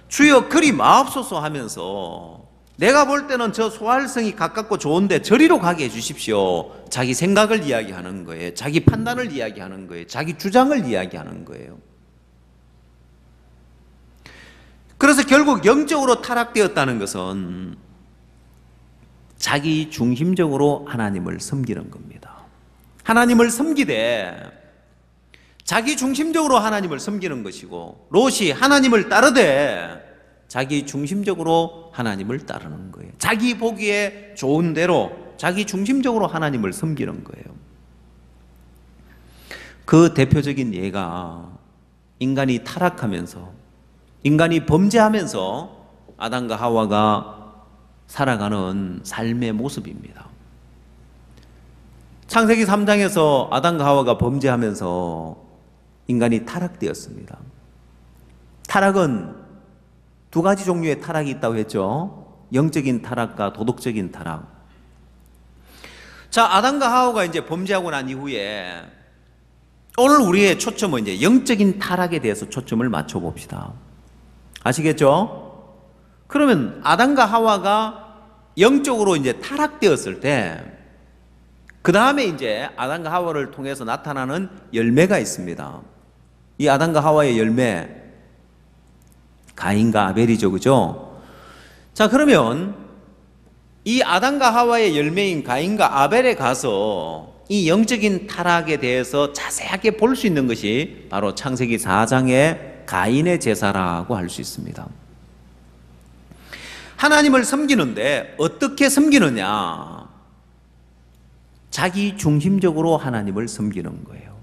S1: 주여 그리 마옵소서 하면서 내가 볼 때는 저 소활성이 가깝고 좋은데 저리로 가게 해주십시오. 자기 생각을 이야기하는 거예요. 자기 판단을 이야기하는 거예요. 자기 주장을 이야기하는 거예요. 그래서 결국 영적으로 타락되었다는 것은 자기 중심적으로 하나님을 섬기는 겁니다. 하나님을 섬기되 자기 중심적으로 하나님을 섬기는 것이고 롯이 하나님을 따르되 자기 중심적으로 하나님을 따르는 거예요. 자기 보기에 좋은 대로 자기 중심적으로 하나님을 섬기는 거예요. 그 대표적인 예가 인간이 타락하면서 인간이 범죄하면서 아담과 하와가 살아가는 삶의 모습입니다. 창세기 3장에서 아담과 하와가 범죄하면서 인간이 타락되었습니다. 타락은 두 가지 종류의 타락이 있다고 했죠. 영적인 타락과 도덕적인 타락. 자, 아담과 하와가 이제 범죄하고 난 이후에 오늘 우리의 초점은 이제 영적인 타락에 대해서 초점을 맞춰 봅시다. 아시겠죠? 그러면 아담과 하와가 영적으로 이제 타락되었을 때 그 다음에 이제 아담과 하와를 통해서 나타나는 열매가 있습니다. 이 아담과 하와의 열매, 가인과 아벨이죠. 그죠? 자, 그러면 이 아담과 하와의 열매인 가인과 아벨에 가서 이 영적인 타락에 대해서 자세하게 볼 수 있는 것이 바로 창세기 4장의 가인의 제사라고 할 수 있습니다. 하나님을 섬기는데 어떻게 섬기느냐? 자기 중심적으로 하나님을 섬기는 거예요.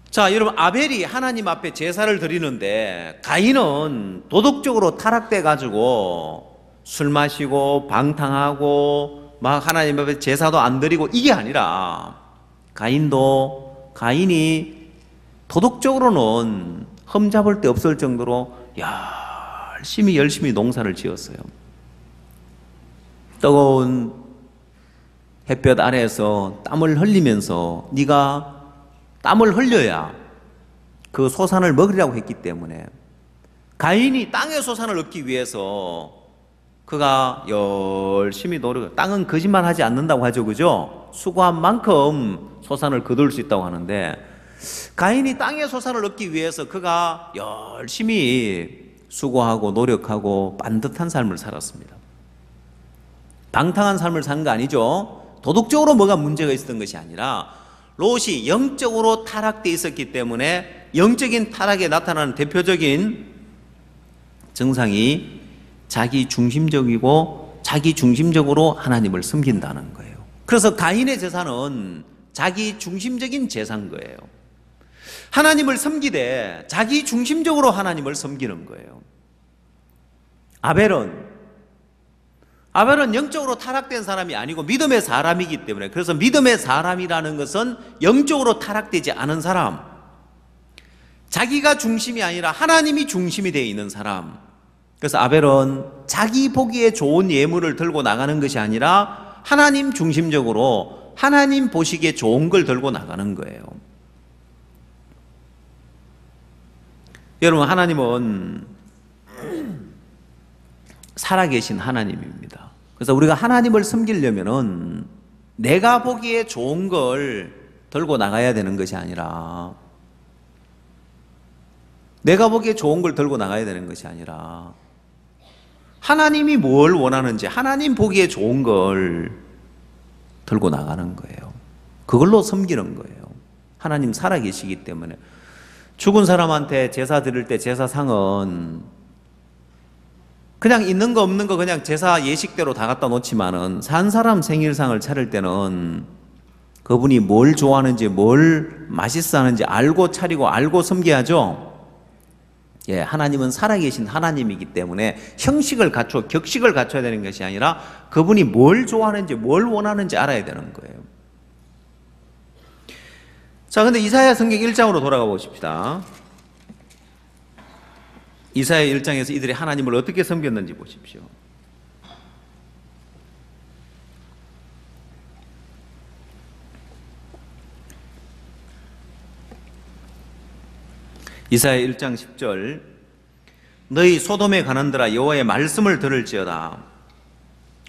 S1: 자, 여러분, 아벨이 하나님 앞에 제사를 드리는데 가인은 도덕적으로 타락돼 가지고 술 마시고 방탕하고 막 하나님 앞에 제사도 안 드리고 이게 아니라 가인이 도덕적으로는 흠잡을 데 없을 정도로 열심히 농사를 지었어요. 뜨거운 햇볕 아래에서 땀을 흘리면서 네가 땀을 흘려야 그 소산을 먹으려고 했기 때문에 가인이 땅의 소산을 얻기 위해서 그가 열심히 노력, 땅은 거짓말하지 않는다고 하죠. 그죠? 수고한 만큼 소산을 거둘 수 있다고 하는데 가인이 땅의 소산을 얻기 위해서 그가 열심히 수고하고 노력하고 반듯한 삶을 살았습니다. 방탕한 삶을 산 거 아니죠. 도덕적으로 뭐가 문제가 있었던 것이 아니라 롯이 영적으로 타락되어 있었기 때문에 영적인 타락에 나타나는 대표적인 증상이 자기 중심적이고 자기 중심적으로 하나님을 섬긴다는 거예요. 그래서 가인의 제사는 자기 중심적인 제사인 거예요. 하나님을 섬기되 자기 중심적으로 하나님을 섬기는 거예요. 아벨은 영적으로 타락된 사람이 아니고 믿음의 사람이기 때문에, 그래서 믿음의 사람이라는 것은 영적으로 타락되지 않은 사람, 자기가 중심이 아니라 하나님이 중심이 되어 있는 사람. 그래서 아벨은 자기 보기에 좋은 예물을 들고 나가는 것이 아니라 하나님 중심적으로 하나님 보시기에 좋은 걸 들고 나가는 거예요. 여러분, 하나님은 살아계신 하나님입니다. 그래서 우리가 하나님을 섬기려면은 내가 보기에 좋은 걸 들고 나가야 되는 것이 아니라, 내가 보기에 좋은 걸 들고 나가야 되는 것이 아니라 하나님이 뭘 원하는지 하나님 보기에 좋은 걸 들고 나가는 거예요. 그걸로 섬기는 거예요. 하나님 살아계시기 때문에. 죽은 사람한테 제사 드릴 때 제사상은 그냥 있는 거 없는 거 그냥 제사 예식대로 다 갖다 놓지만은 산 사람 생일상을 차릴 때는 그분이 뭘 좋아하는지 뭘 맛있어 하는지 알고 차리고 알고 섬겨야죠. 예, 하나님은 살아계신 하나님이기 때문에 형식을 갖추어 격식을 갖춰야 되는 것이 아니라 그분이 뭘 좋아하는지 뭘 원하는지 알아야 되는 거예요. 자, 근데 이사야 성경 1장으로 돌아가 보십시다. 이사야 1장에서 이들이 하나님을 어떻게 섬겼는지 보십시오. 이사야 1장 10절, 너희 소돔에 가는들아 여호와의 말씀을 들을지어다.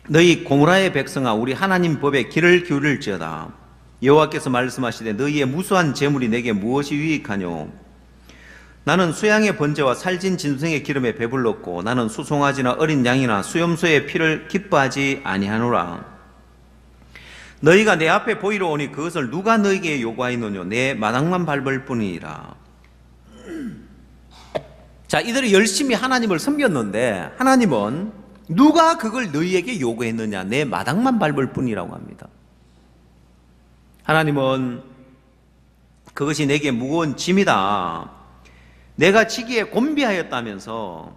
S1: 너희 고무라의 백성아 우리 하나님 법에 귀를 기울일지어다. 여호와께서 말씀하시되 너희의 무수한 재물이 내게 무엇이 유익하뇨? 나는 수양의 번제와 살진 짐승의 기름에 배불렀고 나는 수송아지나 어린 양이나 수염소의 피를 기뻐하지 아니하노라. 너희가 내 앞에 보이러 오니 그것을 누가 너희에게 요구하였느뇨? 내 마당만 밟을 뿐이니라. 자, 이들이 열심히 하나님을 섬겼는데 하나님은 누가 그걸 너희에게 요구했느냐? 내 마당만 밟을 뿐이라고 합니다. 하나님은 그것이 내게 무거운 짐이다, 내가 지기에 곤비하였다면서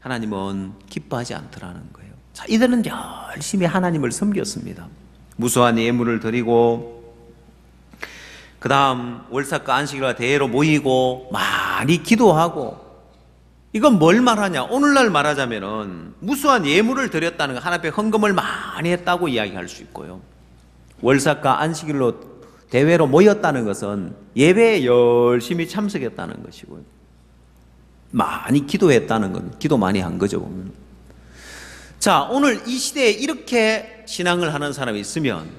S1: 하나님은 기뻐하지 않더라는 거예요. 자, 이들은 열심히 하나님을 섬겼습니다. 무수한 예물을 드리고 그 다음 월삭과 안식일과 대회로 모이고 많이 기도하고. 이건 뭘 말하냐? 오늘날 말하자면은 무수한 예물을 드렸다는 거, 하나님 앞에 헌금을 많이 했다고 이야기할 수 있고요. 월삭과 안식일로 대회로 모였다는 것은 예배에 열심히 참석했다는 것이고요. 많이 기도했다는 건 기도 많이 한 거죠, 보면. 자, 오늘 이 시대에 이렇게 신앙을 하는 사람이 있으면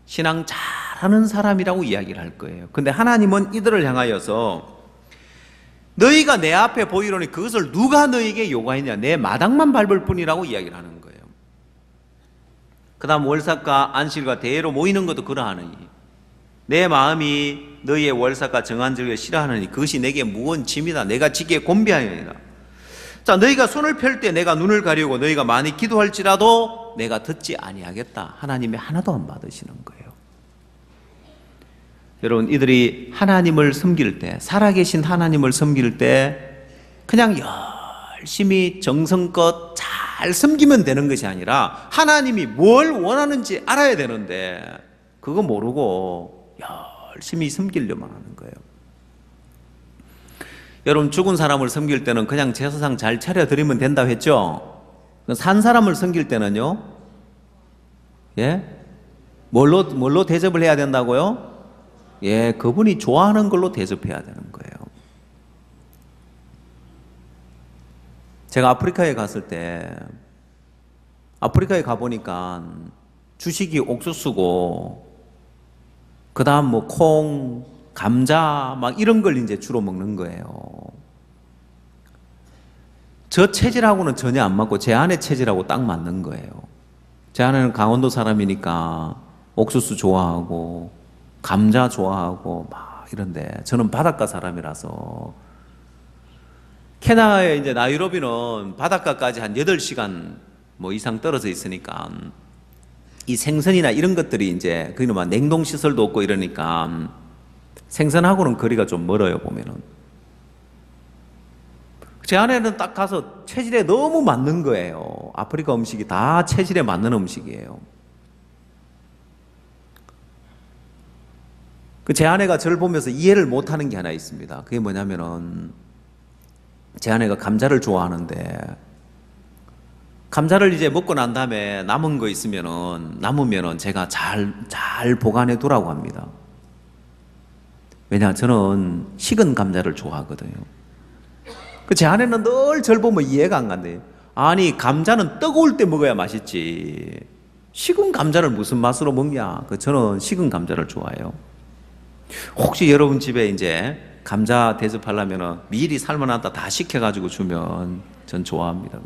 S1: 신앙 잘하는 사람이라고 이야기를 할 거예요. 근데 하나님은 이들을 향하여서 너희가 내 앞에 보이려니 그것을 누가 너희에게 요구했냐? 내 마당만 밟을 뿐이라고 이야기를 하는 거예요. 그 다음 월삭과 안식일과 대회로 모이는 것도 그러하느니 내 마음이 너희의 월삭과 정한절기를 싫어하느니 그것이 내게 무거운 짐이다. 내가 지기에 곤비하느니라. 자, 너희가 손을 펼 때 내가 눈을 가리고 너희가 많이 기도할지라도 내가 듣지 아니하겠다. 하나님이 하나도 안 받으시는 거예요. 여러분, 이들이 하나님을 섬길 때, 살아계신 하나님을 섬길 때 그냥 열심히 정성껏 잘 섬기면 되는 것이 아니라 하나님이 뭘 원하는지 알아야 되는데 그거 모르고 열심히 섬기려만 하는 거예요. 여러분, 죽은 사람을 섬길 때는 그냥 제사상 잘 차려드리면 된다고 했죠? 산 사람을 섬길 때는요, 예? 뭘로 대접을 해야 된다고요? 예, 그분이 좋아하는 걸로 대접해야 되는 거예요. 제가 아프리카에 갔을 때, 아프리카에 가보니까 주식이 옥수수고, 그 다음 뭐 콩, 감자, 막 이런 걸 이제 주로 먹는 거예요. 저 체질하고는 전혀 안 맞고 제 아내 체질하고 딱 맞는 거예요. 제 아내는 강원도 사람이니까 옥수수 좋아하고,
S2: 감자 좋아하고 막 이런데 저는 바닷가 사람이라서 케냐의 이제 나이로비는 바닷가까지 한 8시간 뭐 이상 떨어져 있으니까 이 생선이나 이런 것들이 이제 거기는 막 냉동 시설도 없고 이러니까 생선하고는 거리가 좀 멀어요, 보면은. 제 아내는 딱 가서 체질에 너무 맞는 거예요. 아프리카 음식이 다 체질에 맞는 음식이에요. 제 아내가 저를 보면서 이해를 못하는 게 하나 있습니다. 그게 뭐냐면은 제 아내가 감자를 좋아하는데 감자를 이제 먹고 난 다음에 남은 거 남으면은 제가 잘 보관해 두라고 합니다. 왜냐, 저는 식은 감자를 좋아하거든요. 제 아내는 늘 저를 보면 이해가 안 간대요. 아니, 감자는 뜨거울 때 먹어야 맛있지. 식은 감자를 무슨 맛으로 먹냐? 저는 식은 감자를 좋아해요. 혹시 여러분 집에 이제 감자 대접하려면 미리 삶아놨다 다 식혀가지고 주면 전 좋아합니다.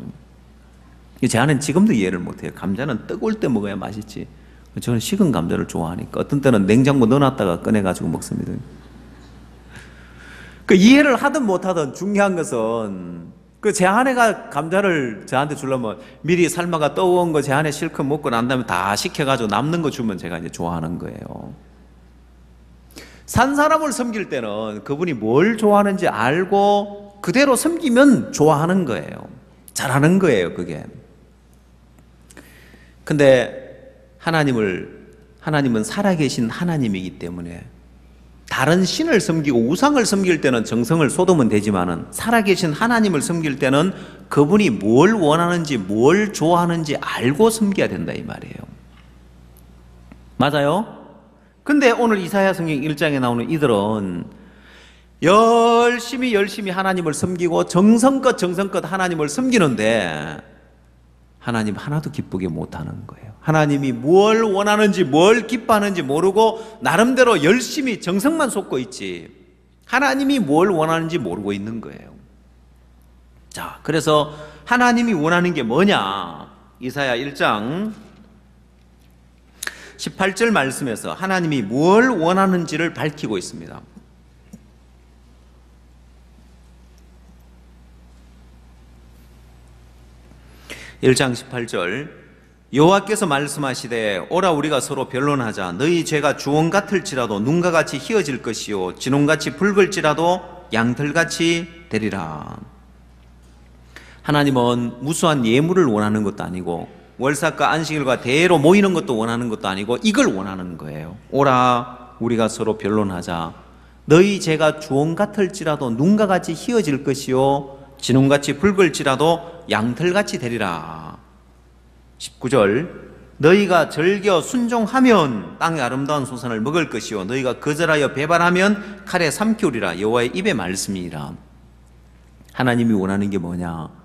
S2: 제 아내는 지금도 이해를 못해요. 감자는 뜨거울 때 먹어야 맛있지. 저는 식은 감자를 좋아하니까 어떤 때는 냉장고 넣어놨다가 꺼내가지고 먹습니다. 이해를 하든 못하든 중요한 것은 제 아내가 감자를 저한테 주려면 미리 삶아가 떠온 거 제 아내 실컷 먹고 난 다음에 다 식혀가지고 남는 거 주면 제가 이제 좋아하는 거예요. 산 사람을 섬길 때는 그분이 뭘 좋아하는지 알고 그대로 섬기면 좋아하는 거예요. 잘하는 거예요, 그게. 근데 하나님은 살아계신 하나님이기 때문에 다른 신을 섬기고 우상을 섬길 때는 정성을 쏟으면 되지만은 살아계신 하나님을 섬길 때는 그분이 뭘 원하는지 뭘 좋아하는지 알고 섬겨야 된다 이 말이에요. 맞아요? 근데 오늘 이사야 성경 1장에 나오는 이들은 열심히 하나님을 섬기고 정성껏 하나님을 섬기는데 하나님 하나도 기쁘게 못하는 거예요. 하나님이 뭘 원하는지 뭘 기뻐하는지 모르고 나름대로 열심히 정성만 쏟고 있지 하나님이 뭘 원하는지 모르고 있는 거예요. 자, 그래서 하나님이 원하는 게 뭐냐? 이사야 1장 18절 말씀에서 하나님이 뭘 원하는지를 밝히고 있습니다. 1장 18절 여호와께서 말씀하시되 오라 우리가 서로 변론하자. 너희 죄가 주홍 같을지라도 눈과 같이 희어질 것이요 진홍같이 붉을지라도 양털같이 되리라. 하나님은 무수한 예물을 원하는 것도 아니고 월삭과 안식일과 대회로 모이는 것도 원하는 것도 아니고 이걸 원하는 거예요. 오라 우리가 서로 변론하자. 너희 죄가 주홍 같을지라도 눈과 같이 희어질 것이요 진홍같이 붉을지라도 양털같이 되리라. 19절 너희가 즐겨 순종하면 땅의 아름다운 소산을 먹을 것이요 너희가 거절하여 배반하면 칼에 삼키우리라. 여호와의 입의 말씀이라. 하나님이 원하는 게 뭐냐?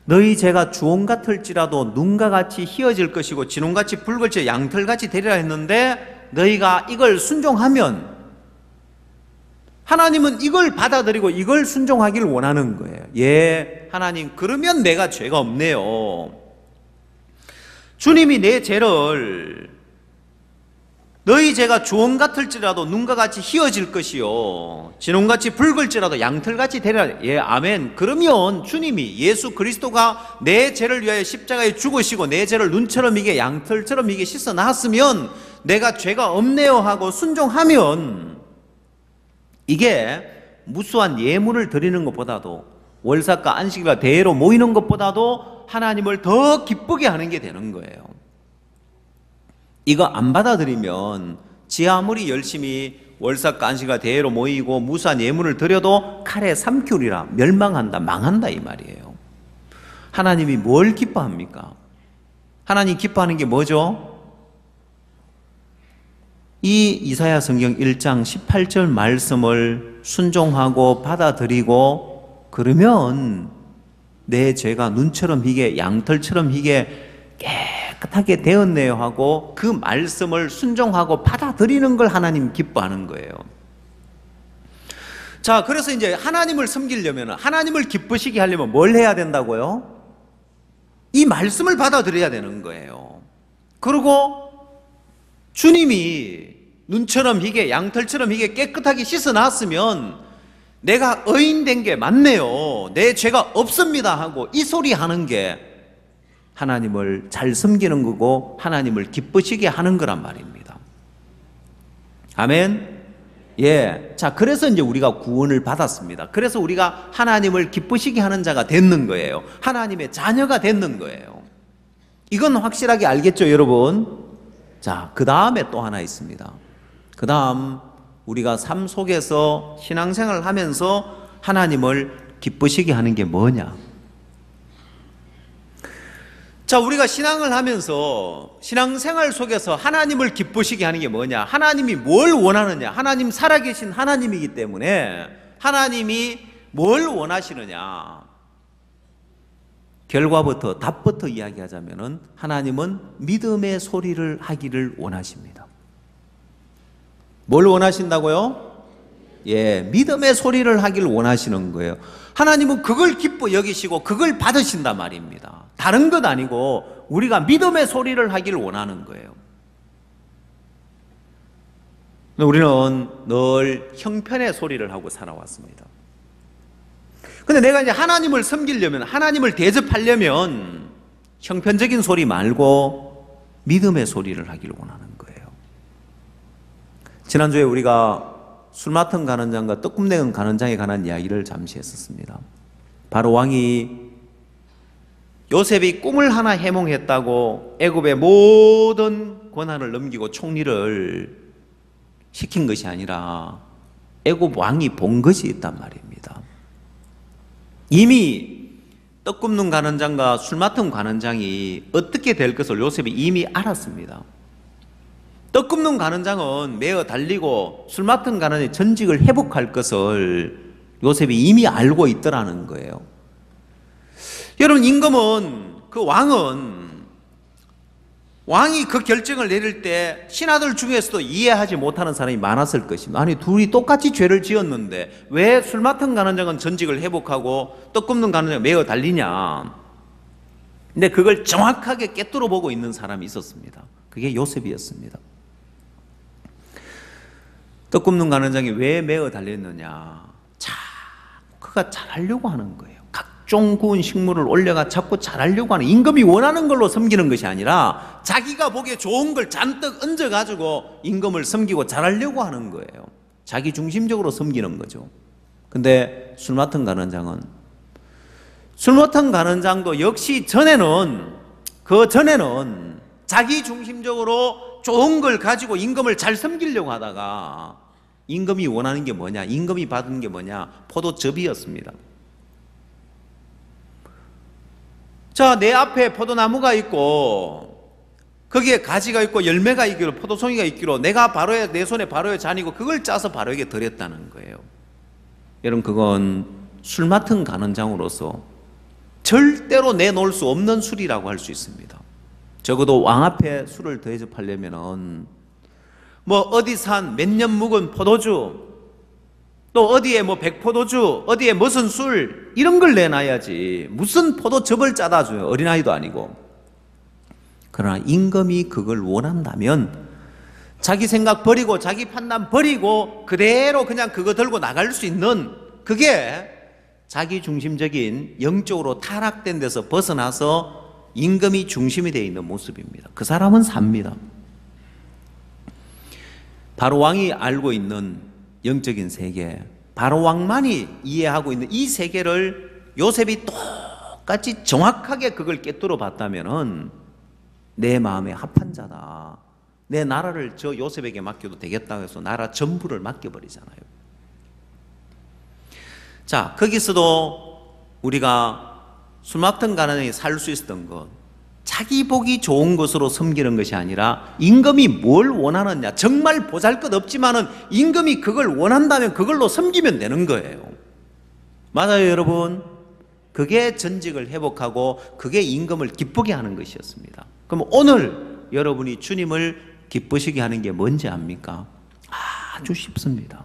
S2: 너희 죄가 주홍 같을지라도 눈과 같이 희어질 것이고 진홍같이 붉을지 양털같이 되리라 했는데 너희가 이걸 순종하면 하나님은 이걸 받아들이고 이걸 순종하기를 원하는 거예요. 예, 하나님 그러면 내가 죄가 없네요. 주님이 내 죄를 너희 죄가 주홍 같을지라도 눈과 같이 희어질 것이요 진홍같이 붉을지라도 양털같이 되리라. 예, 아멘. 그러면 주님이 예수 그리스도가 내 죄를 위하여 십자가에 죽으시고 내 죄를 눈처럼 이게 양털처럼 이게 씻어 놨으면 내가 죄가 없네요 하고 순종하면 이게 무수한 예물을 드리는 것보다도 월삭과 안식일과 대회로 모이는 것보다도 하나님을 더 기쁘게 하는 게 되는 거예요. 이거 안 받아들이면 지 아무리 열심히 월삭과 안식일과 대회로 모이고 무수한 예물을 드려도 칼에 삼키우리라. 멸망한다, 망한다 이 말이에요. 하나님이 뭘 기뻐합니까? 하나님 기뻐하는 게 뭐죠? 이 이사야 성경 1장 18절 말씀을 순종하고 받아들이고 그러면 내 죄가 눈처럼 희게 양털처럼 희게 깨끗하게 되었네요 하고 그 말씀을 순종하고 받아들이는 걸 하나님 기뻐하는 거예요. 자, 그래서 이제 하나님을 섬기려면 하나님을 기쁘시게 하려면 뭘 해야 된다고요? 이 말씀을 받아들여야 되는 거예요. 그리고 주님이 눈처럼 희게, 양털처럼 희게 깨끗하게 씻어놨으면 내가 의인된 게 맞네요, 내 죄가 없습니다 하고 이 소리 하는 게 하나님을 잘 섬기는 거고 하나님을 기쁘시게 하는 거란 말입니다. 아멘. 예. 자, 그래서 이제 우리가 구원을 받았습니다. 그래서 우리가 하나님을 기쁘시게 하는 자가 됐는 거예요. 하나님의 자녀가 됐는 거예요. 이건 확실하게 알겠죠, 여러분? 자, 그 다음에 또 하나 있습니다. 그 다음 우리가 삶 속에서 신앙생활을 하면서 하나님을 기쁘시게 하는 게 뭐냐? 자, 우리가 신앙을 하면서 신앙생활 속에서 하나님을 기쁘시게 하는 게 뭐냐? 하나님이 뭘 원하느냐? 하나님 살아계신 하나님이기 때문에 하나님이 뭘 원하시느냐? 결과부터, 답부터 이야기하자면은 하나님은 믿음의 소리를 하기를 원하십니다. 뭘 원하신다고요? 예, 믿음의 소리를 하기를 원하시는 거예요. 하나님은 그걸 기뻐 여기시고 그걸 받으신단 말입니다. 다른 것 아니고 우리가 믿음의 소리를 하기를 원하는 거예요. 우리는 늘 형편의 소리를 하고 살아왔습니다. 근데 내가 이제 하나님을 섬기려면, 하나님을 대접하려면 형편적인 소리 말고 믿음의 소리를 하기를 원하는 거예요. 지난주에 우리가 술 맡은 간원장과 떡국 내은 간원장에 관한 이야기를 잠시 했었습니다. 바로 왕이 요셉이 꿈을 하나 해몽했다고 애굽의 모든 권한을 넘기고 총리를 시킨 것이 아니라 애굽 왕이 본 것이 있단 말입니다. 이미 떡 굽는 간원장과 술 맡은 간원장이 어떻게 될 것을 요셉이 이미 알았습니다. 떡 굽는 간원장은 매어 달리고 술 맡은 간원의 전직을 회복할 것을 요셉이 이미 알고 있더라는 거예요. 여러분, 임금은, 그 왕이 그 결정을 내릴 때 신하들 중에서도 이해하지 못하는 사람이 많았을 것입니다. 아니, 둘이 똑같이 죄를 지었는데 왜 술 맡은 간원장은 전직을 회복하고 떡 굽는 간원장은 매어 달리냐? 근데 그걸 정확하게 꿰뚫어 보고 있는 사람이 있었습니다. 그게 요셉이었습니다. 떡 굽는 간원장이 왜 매어 달렸느냐? 그가 잘하려고 하는 거예요. 각종 구운 식물을 올려가 자꾸 잘하려고 하는, 임금이 원하는 걸로 섬기는 것이 아니라 자기가 보기에 좋은 걸 잔뜩 얹어가지고 임금을 섬기고 잘하려고 하는 거예요. 자기 중심적으로 섬기는 거죠. 근데 술 맡은 간원장은, 술 맡은 간원장도 역시 그 전에는 자기 중심적으로 좋은 걸 가지고 임금을 잘 섬기려고 하다가 임금이 원하는 게 뭐냐? 임금이 받은 게 뭐냐? 포도즙이었습니다. 자, 내 앞에 포도나무가 있고 거기에 가지가 있고 열매가 있기로, 포도송이가 있기로 내가 바로에, 내 손에 바로에 잔이고 그걸 짜서 바로에게 드렸다는 거예요. 여러분, 그건 술 맡은 간원장으로서 절대로 내놓을 수 없는 술이라고 할 수 있습니다. 적어도 왕 앞에 술을 대접하려면은 뭐 어디 산 몇 년 묵은 포도주, 또 어디에 뭐 백포도주, 어디에 무슨 술, 이런 걸 내놔야지 무슨 포도즙을 짜다 줘요. 어린아이도 아니고. 그러나 임금이 그걸 원한다면 자기 생각 버리고 자기 판단 버리고 그대로 그냥 그거 들고 나갈 수 있는, 그게 자기 중심적인, 영적으로 타락된 데서 벗어나서 임금이 중심이 되어 있는 모습입니다. 그 사람은 삽니다. 바로 왕이 알고 있는 영적인 세계, 바로 왕만이 이해하고 있는 이 세계를 요셉이 똑같이 정확하게 그걸 꿰뚫어 봤다면은 내 마음에 합한 자다, 내 나라를 저 요셉에게 맡겨도 되겠다고 해서 나라 전부를 맡겨버리잖아요. 자, 거기서도 우리가 술 맡은 간원장이 살 수 있었던 것, 자기 보기 좋은 것으로 섬기는 것이 아니라 임금이 뭘 원하느냐, 정말 보잘것없지만은 임금이 그걸 원한다면 그걸로 섬기면 되는 거예요. 맞아요, 여러분? 그게 전직을 회복하고 그게 임금을 기쁘게 하는 것이었습니다. 그럼 오늘 여러분이 주님을 기쁘시게 하는 게 뭔지 압니까? 아주 쉽습니다.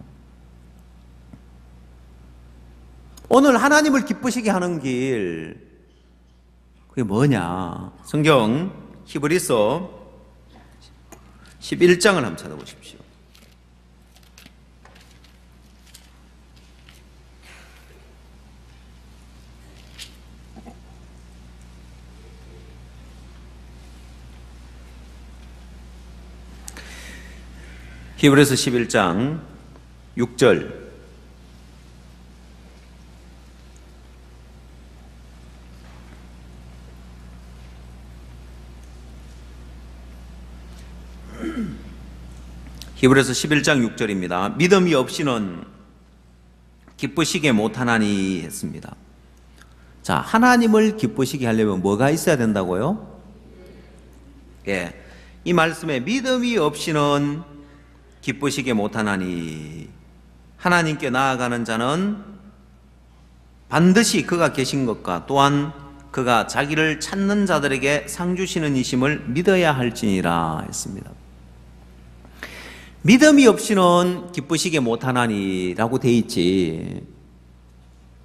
S2: 오늘 하나님을 기쁘시게 하는 길, 그게 뭐냐? 성경 히브리서 11장을 한번 찾아보십시오.
S1: 히브리서 11장 6절. 히브리서 11장 6절입니다. 믿음이 없이는 기쁘시게 못하나니 했습니다. 자, 하나님을 기쁘시게 하려면 뭐가 있어야 된다고요? 예, 이 말씀에 믿음이 없이는 기쁘시게 못하나니, 하나님께 나아가는 자는 반드시 그가 계신 것과 또한 그가 자기를 찾는 자들에게 상 주시는 이심을 믿어야 할지니라 했습니다. 믿음이 없이는 기쁘시게 못하나니 라고 돼 있지,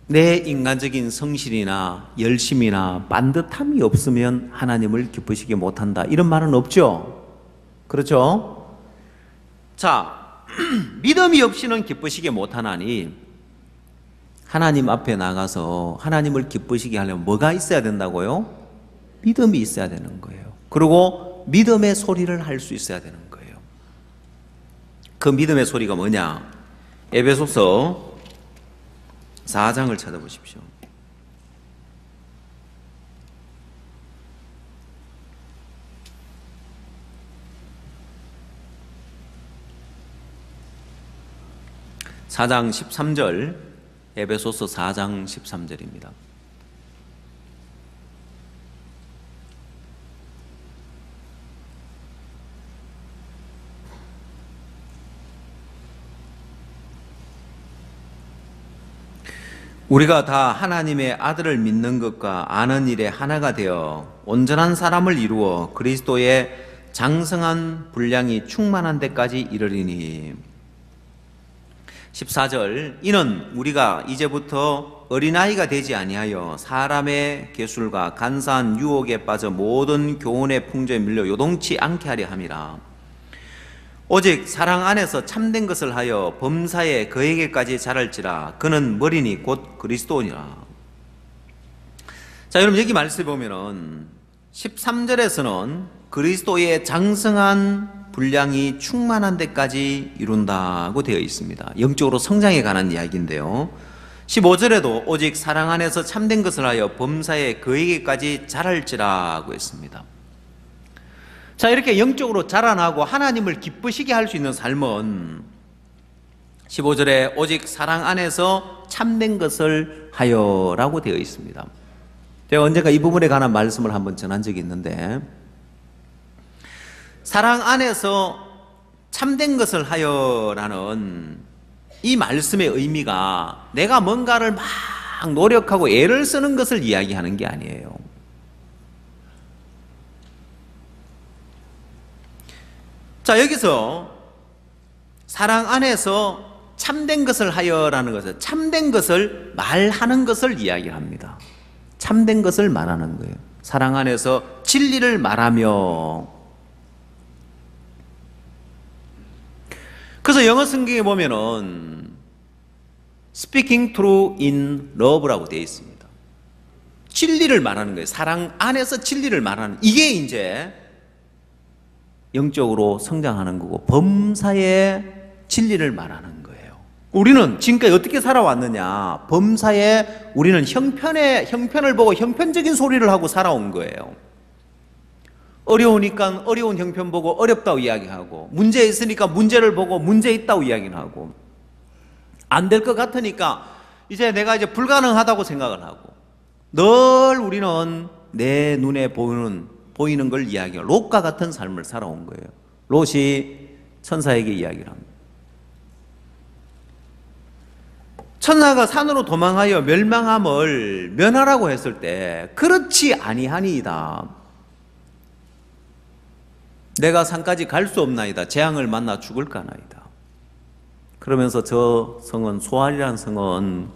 S1: 내 인간적인 성실이나 열심이나 반듯함이 없으면 하나님을 기쁘시게 못한다, 이런 말은 없죠. 그렇죠? 자, 믿음이 없이는 기쁘시게 못하나니, 하나님 앞에 나가서 하나님을 기쁘시게 하려면 뭐가 있어야 된다고요? 믿음이 있어야 되는 거예요. 그리고 믿음의 소리를 할 수 있어야 되는 거예요. 그 믿음의 소리가 뭐냐? 에베소서 4장을 찾아보십시오. (4장 13절) 에베소서 4장 13절입니다. 우리가 다 하나님의 아들을 믿는 것과 아는 일에 하나가 되어 온전한 사람을 이루어 그리스도의 장성한 분량이 충만한 데까지 이르리니. 14절, 이는 우리가 이제부터 어린아이가 되지 아니하여 사람의 계술과 간사한 유혹에 빠져 모든 교훈의 풍조에 밀려 요동치 않게 하려 함이라. 오직 사랑 안에서 참된 것을 하여 범사에 그에게까지 자랄지라. 그는 머리니 곧 그리스도니라. 자, 여러분 여기 말씀해 보면은 13절에서는 그리스도의 장성한 분량이 충만한 데까지 이룬다고 되어 있습니다. 영적으로 성장에 관한 이야기인데요. 15절에도 오직 사랑 안에서 참된 것을 하여 범사에 그에게까지 자랄지라고 했습니다. 자, 이렇게 영적으로 자라나고 하나님을 기쁘시게 할 수 있는 삶은 15절에 오직 사랑 안에서 참된 것을 하여라고 되어 있습니다. 제가 언젠가 이 부분에 관한 말씀을 한번 전한 적이 있는데, 사랑 안에서 참된 것을 하여라는 이 말씀의 의미가 내가 뭔가를 막 노력하고 애를 쓰는 것을 이야기하는 게 아니에요. 자, 여기서 사랑 안에서 참된 것을 하여라는 것은 참된 것을 말하는 것을 이야기합니다. 참된 것을 말하는 거예요. 사랑 안에서 진리를 말하며. 그래서 영어 성경에 보면은 speaking true in love라고 되어 있습니다. 진리를 말하는 거예요. 사랑 안에서 진리를 말하는, 이게 이제 영적으로 성장하는 거고 범사에 진리를 말하는 거예요. 우리는 지금까지 어떻게 살아왔느냐? 범사에 우리는 형편을 보고 형편적인 소리를 하고 살아온 거예요. 어려우니까 어려운 형편 보고 어렵다고 이야기하고, 문제 있으니까 문제를 보고 문제 있다고 이야기를 하고, 안 될 것 같으니까 이제 내가 이제 불가능하다고 생각을 하고, 늘 우리는 내 눈에 보이는 걸 이야기해요. 롯과 같은 삶을 살아온 거예요. 롯이 천사에게 이야기를 합니다. 천사가 산으로 도망하여 멸망함을 면하라고 했을 때 그렇지 아니하니이다. 내가 산까지 갈 수 없나이다. 재앙을 만나 죽을까나이다. 그러면서 저 성은, 소알이라는 성은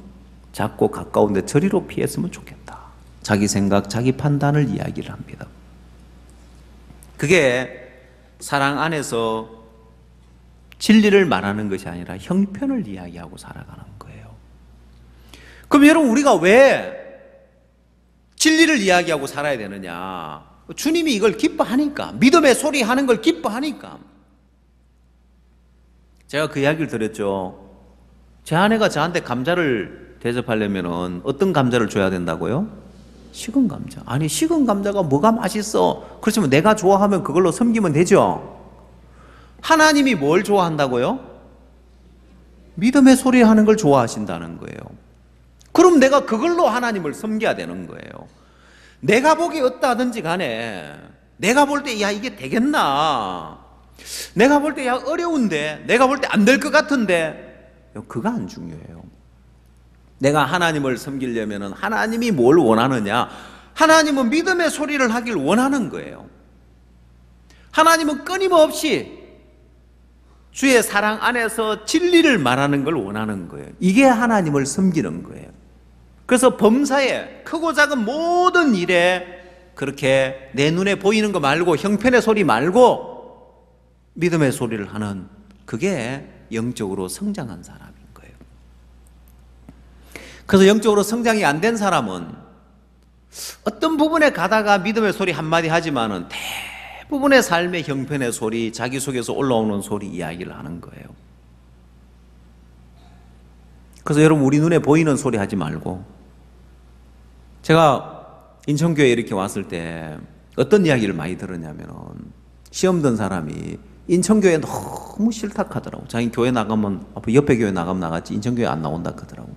S1: 작고 가까운데 저리로 피했으면 좋겠다. 자기 생각, 자기 판단을 이야기를 합니다. 그게 사랑 안에서 진리를 말하는 것이 아니라 형편을 이야기하고 살아가는 거예요. 그럼 여러분, 우리가 왜 진리를 이야기하고 살아야 되느냐? 주님이 이걸 기뻐하니까, 믿음의 소리 하는 걸 기뻐하니까.
S2: 제가 그 이야기를 드렸죠. 제 아내가 저한테 감자를 대접하려면 어떤 감자를 줘야 된다고요? 식은 감자. 아니, 식은 감자가 뭐가 맛있어? 그렇지만 내가 좋아하면 그걸로 섬기면 되죠. 하나님이 뭘 좋아한다고요? 믿음의 소리 하는 걸 좋아하신다는 거예요. 그럼 내가 그걸로 하나님을 섬겨야 되는 거예요. 내가 보기에 어떠하든지 간에 내가 볼 때 야 이게 되겠나? 내가 볼 때 야 어려운데, 내가 볼 때 안 될 것 같은데, 그거 안 중요해요. 내가 하나님을 섬기려면 하나님이 뭘 원하느냐? 하나님은 믿음의 소리를 하길 원하는 거예요. 하나님은 끊임없이 주의 사랑 안에서 진리를 말하는 걸 원하는 거예요. 이게 하나님을 섬기는 거예요. 그래서 범사에 크고 작은 모든 일에 그렇게 내 눈에 보이는 거 말고, 형편의 소리 말고 믿음의 소리를 하는, 그게 영적으로 성장한 사람인 거예요. 그래서 영적으로 성장이 안 된 사람은 어떤 부분에 가다가 믿음의 소리 한마디 하지만은 대부분의 삶의 형편의 소리, 자기 속에서 올라오는 소리 이야기를 하는 거예요. 그래서 여러분, 우리 눈에 보이는 소리 하지 말고, 제가 인천교회에 이렇게 왔을 때 어떤 이야기를 많이 들었냐면, 시험 든 사람이 인천교회 너무 싫다 하더라고. 자기 교회 나가면, 옆에 교회 나가면 나갔지 인천교회 안 나온다 하더라고.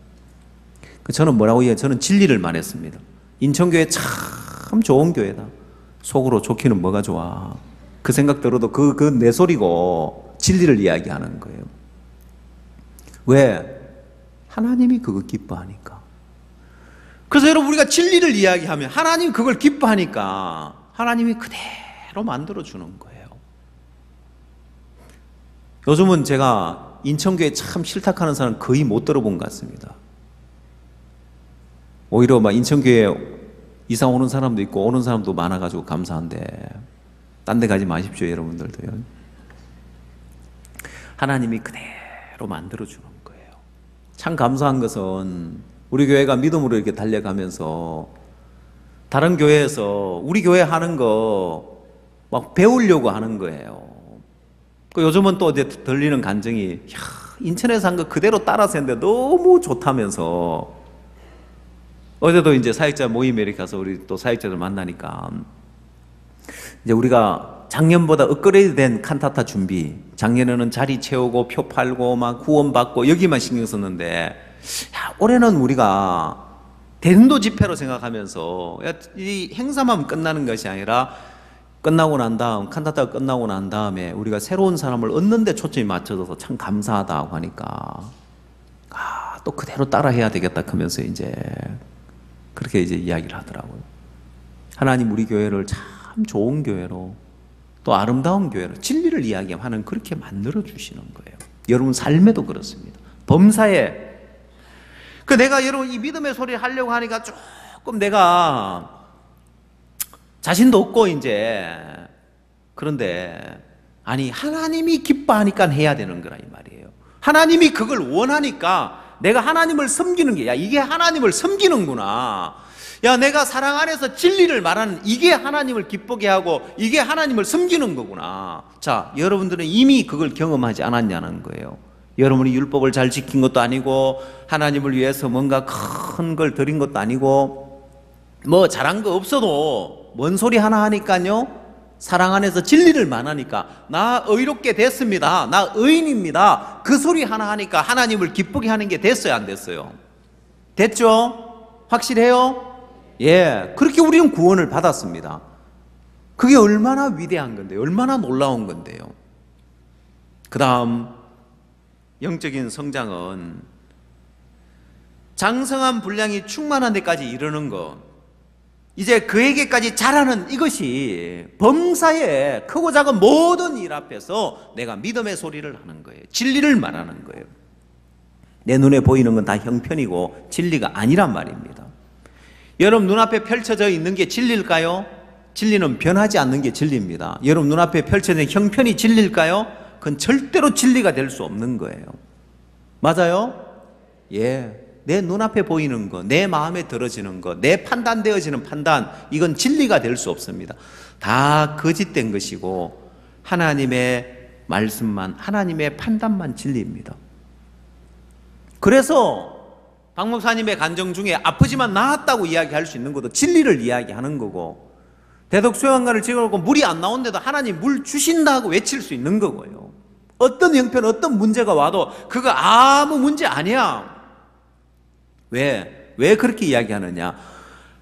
S2: 저는 뭐라고 해요? 저는 진리를 말했습니다. 인천교회 참 좋은 교회다. 속으로 좋기는 뭐가 좋아. 그 생각 들어도 그 내 소리고 진리를 이야기하는 거예요. 왜? 하나님이 그거 기뻐하니까. 그래서 여러분, 우리가 진리를 이야기하면 하나님 그걸 기뻐하니까 하나님이 그대로 만들어주는 거예요. 요즘은 제가 인천교회 참 싫다 하는 사람 거의 못 들어본 것 같습니다. 오히려 막 인천교회 이사 오는 사람도 있고 오는 사람도 많아가지고 감사한데, 딴 데 가지 마십시오, 여러분들도요. 하나님이 그대로 만들어주는 거예요. 참 감사한 것은 우리 교회가 믿음으로 이렇게 달려가면서 다른 교회에서 우리 교회 하는 거 막 배우려고 하는 거예요. 요즘은 또 이제 들리는 간증이, 인천에서 한 거 그대로 따라서 했는데 너무 좋다면서. 어제도 이제 사역자 모임에 이렇게 가서 우리 또 사역자들 만나니까, 이제 우리가 작년보다 업그레이드 된 칸타타 준비, 작년에는 자리 채우고 표 팔고 막 후원받고 여기만 신경 썼는데, 올해는 우리가 대등도 집회로 생각하면서, 이 행사만 끝나는 것이 아니라 끝나고 난 다음, 칸타타가 끝나고 난 다음에 우리가 새로운 사람을 얻는 데 초점이 맞춰져서 참 감사하다고 하니까, 또 그대로 따라 해야 되겠다 하면서 이제 그렇게 이제 이야기를 하더라고요. 하나님 우리 교회를 참 좋은 교회로, 또 아름다운 교회로, 진리를 이야기하는 그렇게 만들어 주시는 거예요. 여러분 삶에도 그렇습니다. 범사에 내가 여러분 이 믿음의 소리를 하려고 하니까 조금 내가 자신도 없고 이제, 그런데 아니 하나님이 기뻐하니까 해야 되는 거라 이 말이에요. 하나님이 그걸 원하니까 내가 하나님을 섬기는 게, 야 이게 하나님을 섬기는구나. 야 내가 사랑 안에서 진리를 말하는, 이게 하나님을 기쁘게 하고 이게 하나님을 섬기는 거구나. 자, 여러분들은 이미 그걸 경험하지 않았냐는 거예요. 여러분이 율법을 잘 지킨 것도 아니고 하나님을 위해서 뭔가 큰 걸 드린 것도 아니고 뭐 잘한 거 없어도 뭔 소리 하나 하니까요, 사랑 안에서 진리를 말하니까 나 의롭게 됐습니다, 나 의인입니다, 그 소리 하나 하니까 하나님을 기쁘게 하는 게 됐어요, 안 됐어요? 됐죠? 확실해요? 예, 그렇게 우리는 구원을 받았습니다. 그게 얼마나 위대한 건데요, 얼마나 놀라운 건데요. 그 다음 영적인 성장은 장성한 분량이 충만한 데까지 이르는 것, 이제 그에게까지 자라는 이것이 범사에 크고 작은 모든 일 앞에서 내가 믿음의 소리를 하는 거예요. 진리를 말하는 거예요. 내 눈에 보이는 건 다 형편이고 진리가 아니란 말입니다. 여러분 눈앞에 펼쳐져 있는 게 진리일까요? 진리는 변하지 않는 게 진리입니다. 여러분 눈앞에 펼쳐진 형편이 진리일까요? 그건 절대로 진리가 될 수 없는 거예요. 맞아요? 예. 내 눈앞에 보이는 거, 내 마음에 들어지는 거, 내 판단되어지는 판단, 이건 진리가 될 수 없습니다. 다 거짓된 것이고 하나님의 말씀만, 하나님의 판단만 진리입니다. 그래서 박 목사님의 간증 중에 아프지만 나았다고 이야기할 수 있는 것도 진리를 이야기하는 거고, 대덕 수영관을 찍어놓고 물이 안 나오는데도 하나님 물 주신다고 외칠 수 있는 거고요. 어떤 형편, 어떤 문제가 와도 그거 아무 문제 아니야. 왜 그렇게 이야기하느냐?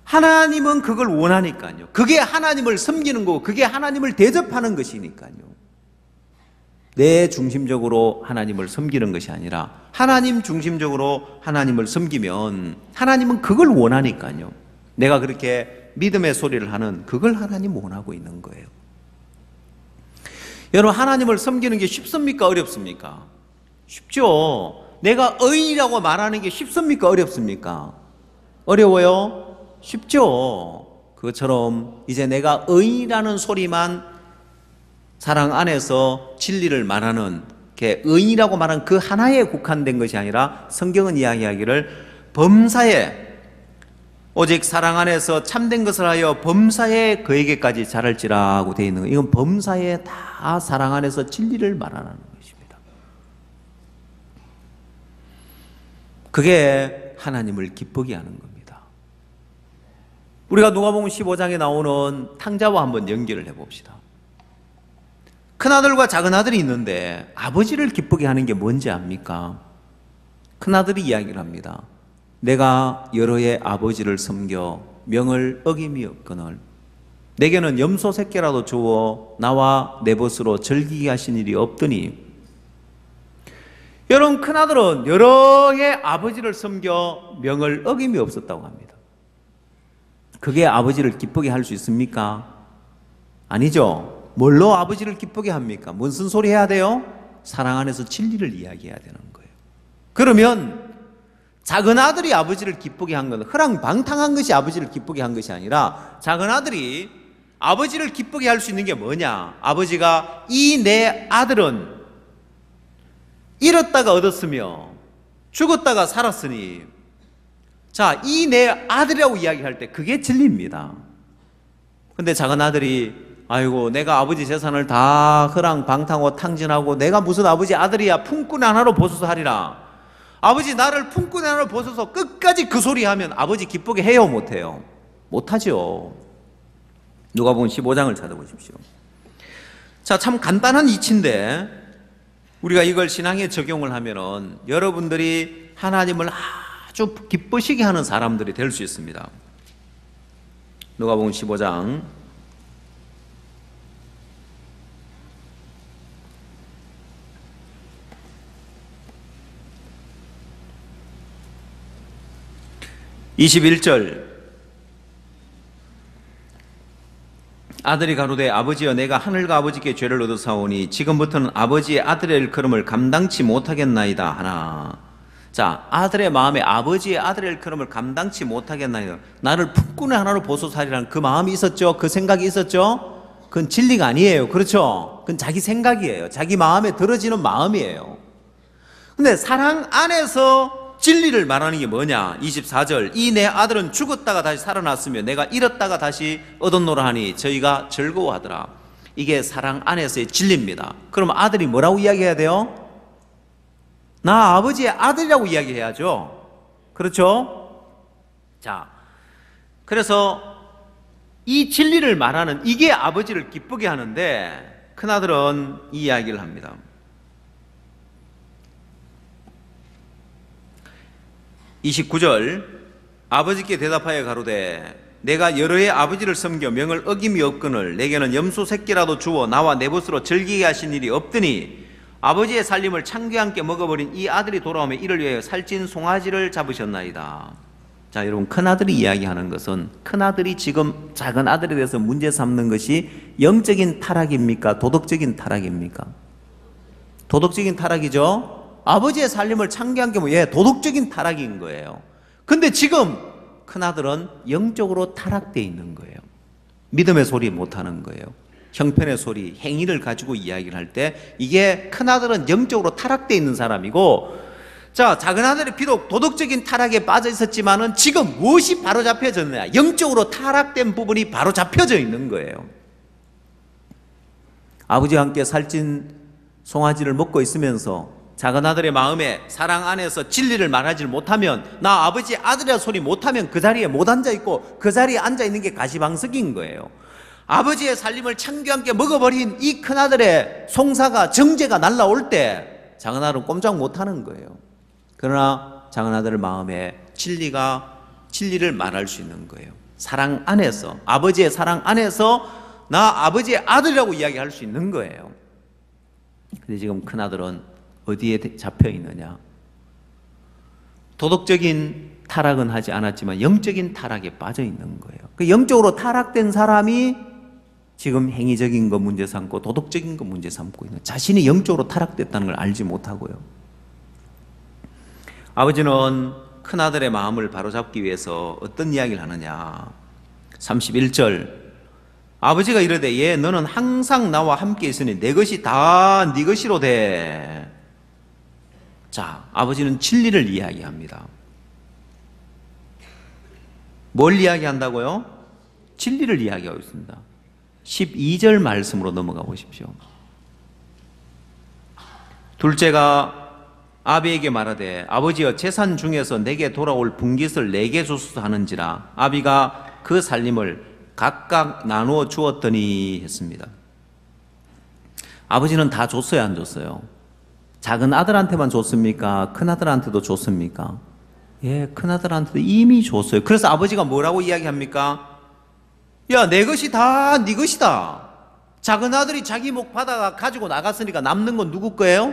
S2: 하나님은 그걸 원하니까요. 그게 하나님을 섬기는 거고, 그게 하나님을 대접하는 것이니까요. 내 중심적으로 하나님을 섬기는 것이 아니라 하나님 중심적으로 하나님을 섬기면 하나님은 그걸 원하니까요. 내가 그렇게 믿음의 소리를 하는 그걸 하나님 원하고 있는 거예요. 여러분, 하나님을 섬기는 게 쉽습니까? 어렵습니까? 쉽죠. 내가 의인이라고 말하는 게 쉽습니까? 어렵습니까? 어려워요? 쉽죠. 그것처럼 이제 내가 의인이라는 소리만 사랑 안에서 진리를 말하는 게 의인이라고 말하는 그 하나에 국한된 것이 아니라 성경은 이야기하기를 범사에, 오직 사랑 안에서 참된 것을 하여 범사에 그에게까지 자랄지라고 되어 있는 거예요. 이건 범사에 다 사랑 안에서 진리를 말하는 것입니다. 그게 하나님을 기쁘게 하는 겁니다. 우리가 누가복음 15장에 나오는 탕자와 한번 연결을 해봅시다. 큰아들과 작은아들이 있는데 아버지를 기쁘게 하는 게 뭔지 압니까? 큰아들이 이야기를 합니다. 내가 여러 해 아버지를 섬겨 명을 어김이 없거늘 내게는 염소 새끼라도 주어 나와 내 벗으로 즐기게 하신 일이 없더니, 여러분, 큰아들은 여러 해 아버지를 섬겨 명을 어김이 없었다고 합니다. 그게 아버지를 기쁘게 할 수 있습니까? 아니죠. 뭘로 아버지를 기쁘게 합니까? 무슨 소리 해야 돼요? 사랑 안에서 진리를 이야기해야 되는 거예요. 그러면 작은 아들이 아버지를 기쁘게 한 건 허랑방탕한 것이 아버지를 기쁘게 한 것이 아니라, 작은 아들이 아버지를 기쁘게 할 수 있는 게 뭐냐? 아버지가 이 내 아들은 잃었다가 얻었으며 죽었다가 살았으니, 자, 이 내 아들이라고 이야기할 때 그게 진리입니다. 근데 작은 아들이 아이고, 내가 아버지 재산을 다 허랑방탕하고 탕진하고 내가 무슨 아버지 아들이야, 품꾼 하나로 보소서 하리라. 아버지 나를 품꾼 하나로 보소서, 끝까지 그 소리 하면 아버지 기쁘게 해요, 못해요? 못하죠. 누가복음 15장을 찾아보십시오. 자, 참 간단한 이치인데 우리가 이걸 신앙에 적용을 하면은 여러분들이 하나님을 아주 기쁘시게 하는 사람들이 될 수 있습니다. 누가복음 15장 21절, 아들이 가로되 아버지여, 내가 하늘과 아버지께 죄를 얻어사오니 지금부터는 아버지의 아들의 일컬음을 감당치 못하겠나이다 하나. 자, 아들의 마음에 아버지의 아들의 일컬음을 감당치 못하겠나이다. 나를 품꾼의 하나로 보소서하리라는 그 마음이 있었죠. 그 생각이 있었죠. 그건 진리가 아니에요. 그렇죠? 그건 자기 생각이에요. 자기 마음에 들어지는 마음이에요. 근데 사랑 안에서 진리를 말하는 게 뭐냐? 24절, 이 내 아들은 죽었다가 다시 살아났으며 내가 잃었다가 다시 얻었노라 하니 저희가 즐거워하더라. 이게 사랑 안에서의 진리입니다. 그럼 아들이 뭐라고 이야기해야 돼요? 나 아버지의 아들이라고 이야기해야죠. 그렇죠? 자, 그래서 이 진리를 말하는 이게 아버지를 기쁘게 하는데, 큰아들은 이 이야기를 합니다. 29절, 아버지께 대답하여 가로되 내가 여러 해 아버지를 섬겨 명을 어김이 없거늘 내게는 염소 새끼라도 주어 나와 내 벗으로 즐기게 하신 일이 없더니 아버지의 살림을 창기와 함께 먹어버린 이 아들이 돌아오며 이를 위하여 살찐 송아지를 잡으셨나이다. 자, 여러분, 큰아들이 이야기하는 것은 큰아들이 지금 작은 아들에 대해서 문제 삼는 것이 영적인 타락입니까? 도덕적인 타락입니까? 도덕적인 타락이죠. 아버지의 살림을 창기한 게 뭐, 도덕적인 타락인 거예요. 근데 지금 큰아들은 영적으로 타락되어 있는 거예요. 믿음의 소리 못하는 거예요. 형편의 소리, 행위를 가지고 이야기를 할 때 이게 큰아들은 영적으로 타락되어 있는 사람이고, 자, 작은아들이 비록 도덕적인 타락에 빠져 있었지만은 지금 무엇이 바로 잡혀졌느냐? 영적으로 타락된 부분이 바로 잡혀져 있는 거예요. 아버지와 함께 살찐 송아지를 먹고 있으면서 작은 아들의 마음에 사랑 안에서 진리를 말하지 못하면, 나 아버지 아들이라 소리 못하면 그 자리에 못 앉아있고 그 자리에 앉아있는 게 가시방석인 거예요. 아버지의 살림을 창교함께 먹어버린 이 큰아들의 송사가, 정죄가 날라올 때 작은 아들은 꼼짝 못하는 거예요. 그러나 작은 아들 마음에 진리를 말할 수 있는 거예요. 사랑 안에서, 아버지의 사랑 안에서 나 아버지의 아들이라고 이야기할 수 있는 거예요. 근데 지금 큰아들은 어디에 잡혀 있느냐? 도덕적인 타락은 하지 않았지만 영적인 타락에 빠져 있는 거예요. 그 영적으로 타락된 사람이 지금 행위적인 거 문제 삼고 도덕적인 거 문제 삼고 있는, 자신이 영적으로 타락됐다는 걸 알지 못하고요. 아버지는 큰아들의 마음을 바로잡기 위해서 어떤 이야기를 하느냐? 31절, 아버지가 이르되 얘 너는 항상 나와 함께 있으니 내 것이 다 네 것이로 돼. 자, 아버지는 진리를 이야기합니다. 뭘 이야기한다고요? 진리를 이야기하고 있습니다. 12절 말씀으로 넘어가 보십시오. 둘째가 아비에게 말하되 아버지여 재산 중에서 내게 돌아올 분깃을 내게 주소서 하는지라. 아비가 그 살림을 각각 나누어 주었더니 했습니다. 아버지는 다 줬어요, 안 줬어요? 작은 아들한테만 줬습니까? 큰 아들한테도 줬습니까? 예, 큰 아들한테도 이미 줬어요. 그래서 아버지가 뭐라고 이야기합니까? 야, 내 것이 다 네 것이다. 작은 아들이 자기 목 받아가 가지고 나갔으니까 남는 건 누구 거예요?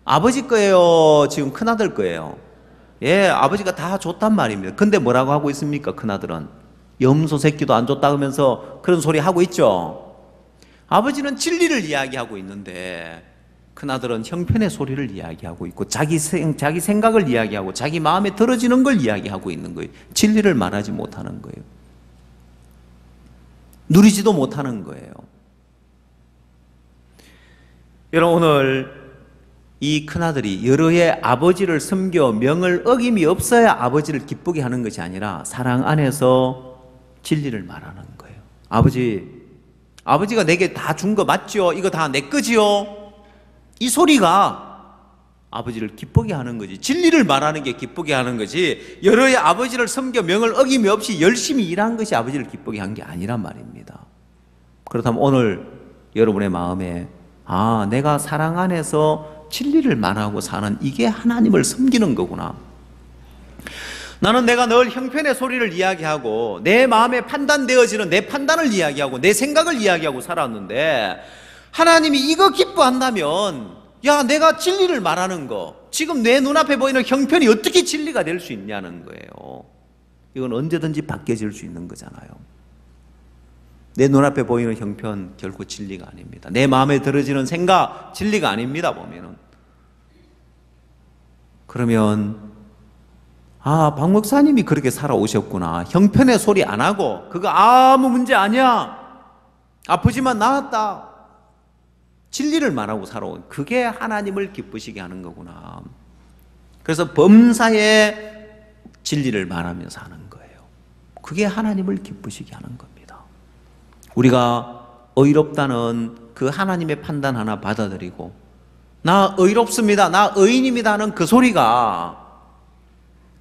S2: 아버지 거예요? 지금 큰 아들 거예요? 예, 아버지가 다 줬단 말입니다. 근데 뭐라고 하고 있습니까? 큰 아들은 염소 새끼도 안 줬다 하면서 그런 소리 하고 있죠. 아버지는 진리를 이야기하고 있는데 큰아들은 형편의 소리를 이야기하고 있고 자기 생각을 이야기하고 자기 마음에 들어지는 걸 이야기하고 있는 거예요. 진리를 말하지 못하는 거예요. 누리지도 못하는 거예요. 여러분, 오늘 이 큰아들이 여러 해 아버지를 섬겨 명을 어김이 없어야 아버지를 기쁘게 하는 것이 아니라 사랑 안에서 진리를 말하는 거예요. 아버지가 내게 다 준 거 맞죠? 이거 다 내 거지요? 이 소리가 아버지를 기쁘게 하는 거지. 진리를 말하는 게 기쁘게 하는 거지. 여러 해 아버지를 섬겨 명을 어김이 없이 열심히 일한 것이 아버지를 기쁘게 한 게 아니란 말입니다. 그렇다면 오늘 여러분의 마음에 내가 사랑 안에서 진리를 말하고 사는 이게 하나님을 섬기는 거구나. 나는 내가 늘 형편의 소리를 이야기하고 내 마음에 판단되어지는 내 판단을 이야기하고 내 생각을 이야기하고 살았는데 하나님이 이거 기뻐한다면 야, 내가 진리를 말하는 거, 지금 내 눈앞에 보이는 형편이 어떻게 진리가 될 수 있냐는 거예요. 이건 언제든지 바뀌어질 수 있는 거잖아요. 내 눈앞에 보이는 형편 결코 진리가 아닙니다. 내 마음에 들어지는 생각 진리가 아닙니다. 보면은 그러면 박 목사님이 그렇게 살아오셨구나. 형편의 소리 안 하고 그거 아무 문제 아니야. 아프지만 나았다. 진리를 말하고 살아온, 그게 하나님을 기쁘시게 하는 거구나. 그래서 범사에 진리를 말하며 사는 거예요. 그게 하나님을 기쁘시게 하는 겁니다. 우리가 의롭다는 그 하나님의 판단 하나 받아들이고 나 의롭습니다, 나 의인입니다 하는 그 소리가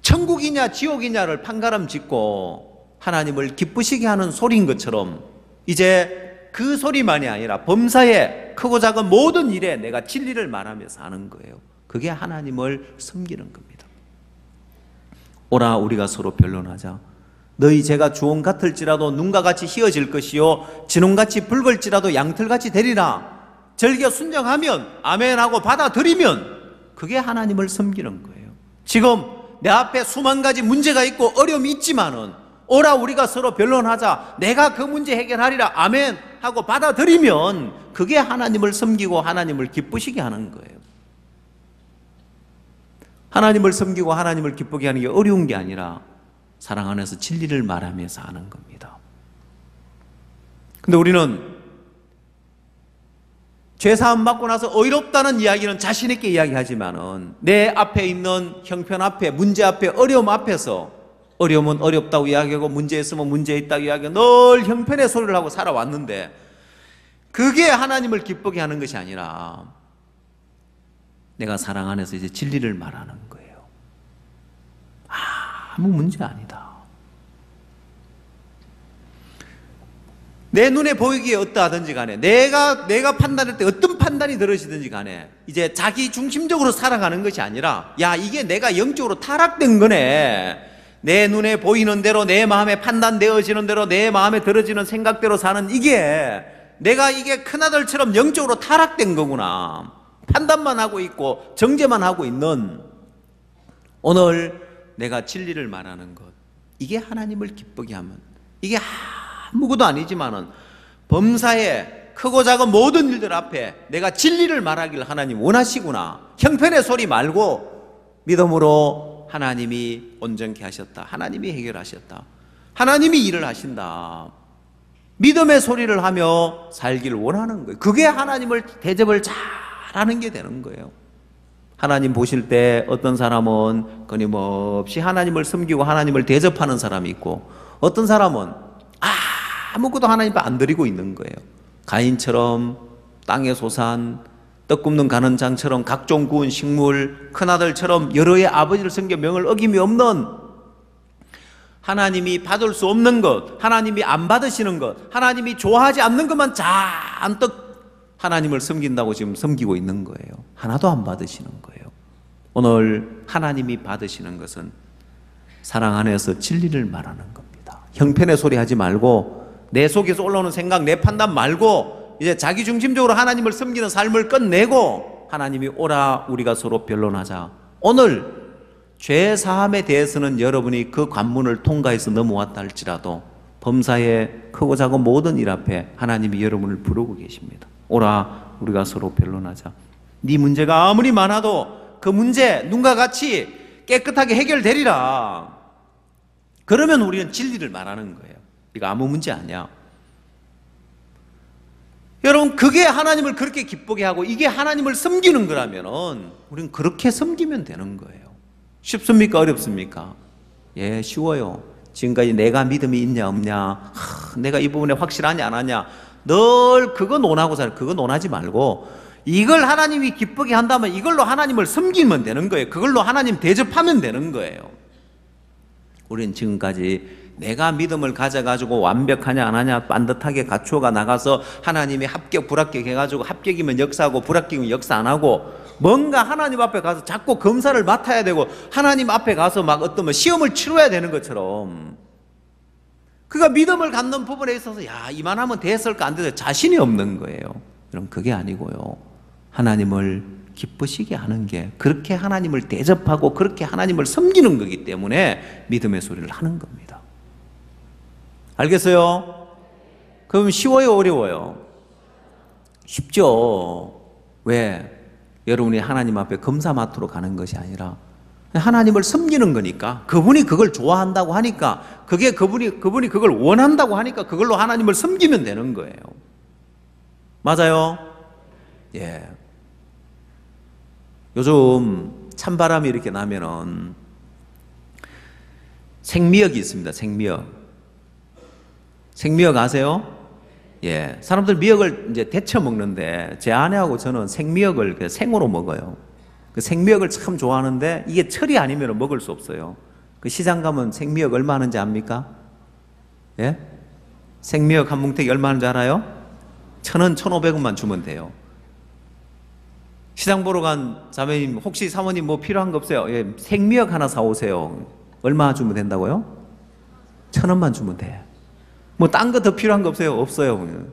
S2: 천국이냐 지옥이냐를 판가름 짓고 하나님을 기쁘시게 하는 소리인 것처럼 이제 그 소리만이 아니라 범사에 크고 작은 모든 일에 내가 진리를 말하며 사는 거예요. 그게 하나님을 섬기는 겁니다. 오라 우리가 서로 변론하자. 너희 죄가 주홍 같을지라도 눈과 같이 희어질 것이요 진홍같이 붉을지라도 양털같이 되리라. 절겨 순정하면 아멘하고 받아들이면 그게 하나님을 섬기는 거예요. 지금 내 앞에 수만 가지 문제가 있고 어려움이 있지만은 오라 우리가 서로 변론하자. 내가 그 문제 해결하리라. 아멘 하고 받아들이면 그게 하나님을 섬기고 하나님을 기쁘시게 하는 거예요. 하나님을 섬기고 하나님을 기쁘게 하는 게 어려운 게 아니라 사랑 안에서 진리를 말하면서 하는 겁니다. 근데 우리는 죄사함 받고 나서 의롭다는 이야기는 자신 있게 이야기하지만은 내 앞에 있는 형편 앞에, 문제 앞에, 어려움 앞에서 어려움은 어렵다고 이야기하고 문제 있으면 문제 있다고 이야기하고 늘 형편의 소리를 하고 살아왔는데 그게 하나님을 기쁘게 하는 것이 아니라 내가 사랑 안에서 이제 진리를 말하는 거예요. 아무 문제 아니다. 내 눈에 보이기에 어떠하든지 간에 내가 판단할 때 어떤 판단이 들어지든지 간에 이제 자기 중심적으로 살아가는 것이 아니라 야 이게 내가 영적으로 타락된 거네. 내 눈에 보이는 대로 내 마음에 판단되어지는 대로 내 마음에 들어지는 생각대로 사는 이게 내가 이게 큰아들처럼 영적으로 타락된 거구나. 판단만 하고 있고 정죄만 하고 있는 오늘 내가 진리를 말하는 것, 이게 하나님을 기쁘게 하면 이게 아무것도 아니지만은 범사에 크고 작은 모든 일들 앞에 내가 진리를 말하기를 하나님 원하시구나. 형편의 소리 말고 믿음으로 하나님이 온전케 하셨다. 하나님이 해결하셨다. 하나님이 일을 하신다. 믿음의 소리를 하며 살기를 원하는 거예요. 그게 하나님을 대접을 잘하는 게 되는 거예요. 하나님 보실 때 어떤 사람은 끊임없이 하나님을 섬기고 하나님을 대접하는 사람이 있고 어떤 사람은 아무것도 하나님 앞에 안 드리고 있는 거예요. 가인처럼 땅의 소산, 떡 굽는 가는 장처럼 각종 구운 식물, 큰아들처럼 여러의 아버지를 섬겨 명을 어김이 없는 하나님이 받을 수 없는 것, 하나님이 안 받으시는 것, 하나님이 좋아하지 않는 것만 잔뜩 하나님을 섬긴다고 지금 섬기고 있는 거예요. 하나도 안 받으시는 거예요. 오늘 하나님이 받으시는 것은 사랑 안에서 진리를 말하는 겁니다. 형편의 소리 하지 말고 내 속에서 올라오는 생각, 내 판단 말고 이제 자기 중심적으로 하나님을 섬기는 삶을 끝내고 하나님이 오라 우리가 서로 변론하자. 오늘 죄 사함에 대해서는 여러분이 그 관문을 통과해서 넘어왔다 할지라도 범사에 크고 작은 모든 일 앞에 하나님이 여러분을 부르고 계십니다. 오라 우리가 서로 변론하자. 네 문제가 아무리 많아도 그 문제 눈과 같이 깨끗하게 해결되리라. 그러면 우리는 진리를 말하는 거예요. 이거 아무 문제 아니야. 여러분 그게 하나님을 그렇게 기쁘게 하고 이게 하나님을 섬기는 거라면은 우리는 그렇게 섬기면 되는 거예요. 쉽습니까? 어렵습니까? 예, 쉬워요. 지금까지 내가 믿음이 있냐 없냐, 내가 이 부분에 확실하냐 안 하냐 늘 그거 논하고 살아요. 그거 논하지 말고 이걸 하나님이 기쁘게 한다면 이걸로 하나님을 섬기면 되는 거예요. 그걸로 하나님 대접하면 되는 거예요. 우리는 지금까지 내가 믿음을 가져가지고 완벽하냐 안 하냐 반듯하게 갖추어가 나가서 하나님이 합격 불합격 해가지고 합격이면 역사하고 불합격이면 역사 안 하고 뭔가 하나님 앞에 가서 자꾸 검사를 맡아야 되고 하나님 앞에 가서 막 어떤 시험을 치러야 되는 것처럼 그가 믿음을 갖는 부분에 있어서 야 이만하면 됐을까 안 됐을까 자신이 없는 거예요. 그럼 그게 아니고요. 하나님을 기쁘시게 하는 게 그렇게 하나님을 대접하고 그렇게 하나님을 섬기는 거기 때문에 믿음의 소리를 하는 겁니다. 알겠어요? 그럼 쉬워요? 어려워요? 쉽죠. 왜? 여러분이 하나님 앞에 검사 맡으러 가는 것이 아니라 하나님을 섬기는 거니까 그분이 그걸 좋아한다고 하니까 그게 그분이 그걸 원한다고 하니까 그걸로 하나님을 섬기면 되는 거예요. 맞아요? 예. 요즘 찬바람이 이렇게 나면은 생미역이 있습니다. 생미역 아세요? 예. 사람들 미역을 이제 데쳐 먹는데 제 아내하고 저는 생미역을 생으로 먹어요. 그 생미역을 참 좋아하는데 이게 철이 아니면 먹을 수 없어요. 그 시장 가면 생미역 얼마 하는지 압니까? 예? 생미역 한 뭉태기 얼마 하는지 알아요? 1,000원, 1,500원만 주면 돼요. 시장 보러 간 자매님 혹시 사모님 뭐 필요한 거 없어요? 예, 생미역 하나 사오세요. 얼마 주면 된다고요? 1,000원만 주면 돼. 뭐 딴 거 더 필요한 거 없어요? 없어요.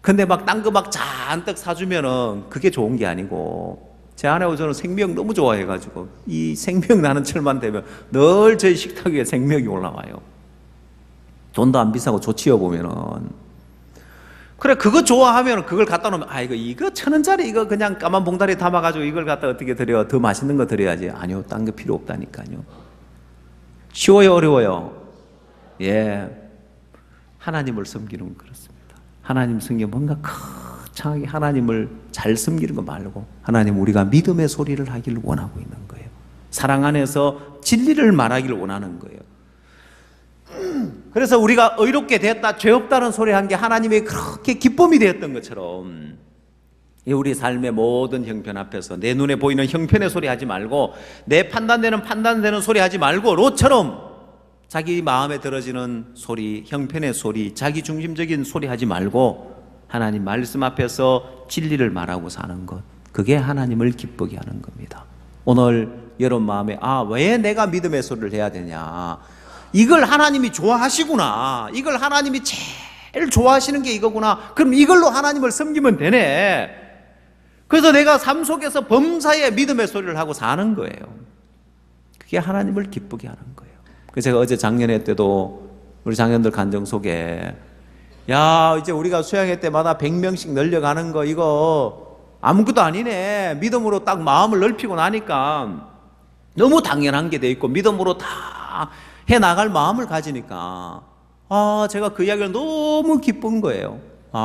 S2: 근데 막 딴 거 막 잔뜩 사주면은 그게 좋은 게 아니고 제 아내하고 저는 생미역 너무 좋아해가지고 이 생미역 나는 철만 되면 늘 저희 식탁 위에 생미역이 올라와요. 돈도 안 비싸고 좋지요 보면은. 그래 그거 좋아하면 그걸 갖다 놓으면 아 이거 1,000원짜리 이거 그냥 까만 봉다리 담아가지고 이걸 갖다 어떻게 드려? 더 맛있는 거 드려야지. 아니요 딴 거 필요 없다니까요. 쉬워요 어려워요? 예. 하나님을 섬기는 건 그렇습니다. 하나님 섬기면 뭔가 거창하게 하나님을 잘 섬기는 거 말고 하나님 우리가 믿음의 소리를 하기를 원하고 있는 거예요. 사랑 안에서 진리를 말하기를 원하는 거예요. 그래서 우리가 의롭게 되었다 죄 없다는 소리 한 게 하나님의 그렇게 기쁨이 되었던 것처럼 우리 삶의 모든 형편 앞에서 내 눈에 보이는 형편의 소리 하지 말고, 내 판단되는 소리 하지 말고, 롯처럼 자기 마음에 들어지는 소리, 형편의 소리, 자기 중심적인 소리 하지 말고 하나님 말씀 앞에서 진리를 말하고 사는 것, 그게 하나님을 기쁘게 하는 겁니다. 오늘 여러분 마음에 왜 내가 믿음의 소리를 해야 되냐, 이걸 하나님이 좋아하시구나, 이걸 하나님이 제일 좋아하시는 게 이거구나, 그럼 이걸로 하나님을 섬기면 되네. 그래서 내가 삶 속에서 범사에 믿음의 소리를 하고 사는 거예요. 그게 하나님을 기쁘게 하는 거예요. 그래서 제가 어제 장년회 때도 우리 장년들 간증 속에, 이제 우리가 수양회 때마다 100명씩 늘려가는 거 이거 아무것도 아니네, 믿음으로 딱 마음을 넓히고 나니까 너무 당연한 게 돼 있고 믿음으로 다 해나갈 마음을 가지니까 제가 그 이야기를 너무 기쁜 거예요.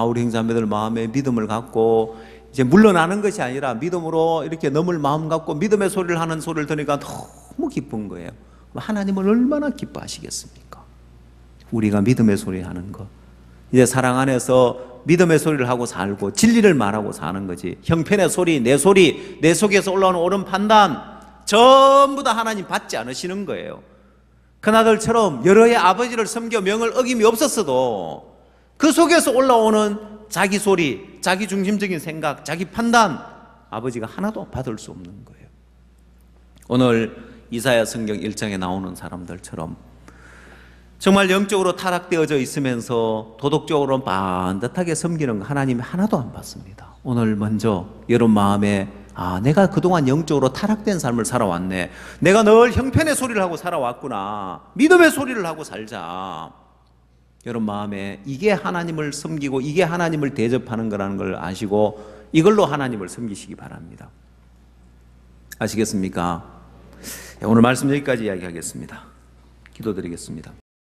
S2: 우리 형제자매들 마음에 믿음을 갖고 이제 물러나는 것이 아니라 믿음으로 이렇게 넘을 마음 갖고 믿음의 소리를 하는 소리를 들으니까 너무 기쁜 거예요. 하나님은 얼마나 기뻐하시겠습니까? 우리가 믿음의 소리 하는 거, 이제 사랑 안에서 믿음의 소리를 하고 살고 진리를 말하고 사는 거지, 형편의 소리, 내 소리, 내 속에서 올라오는 옳은 판단 전부 다 하나님 받지 않으시는 거예요. 그나들처럼 여러 해 아버지를 섬겨 명을 어김이 없었어도 그 속에서 올라오는 자기 소리, 자기 중심적인 생각, 자기 판단, 아버지가 하나도 받을 수 없는 거예요. 오늘 이사야 성경 1장에 나오는 사람들처럼 정말 영적으로 타락되어져 있으면서 도덕적으로 반듯하게 섬기는 거 하나님이 하나도 안 받습니다. 오늘 먼저 여러분 마음에 내가 그동안 영적으로 타락된 삶을 살아왔네, 내가 늘 형편의 소리를 하고 살아왔구나, 믿음의 소리를 하고 살자. 여러분 마음에 이게 하나님을 섬기고 이게 하나님을 대접하는 거라는 걸 아시고 이걸로 하나님을 섬기시기 바랍니다. 아시겠습니까? 오늘 말씀 여기까지 이야기하겠습니다. 기도드리겠습니다.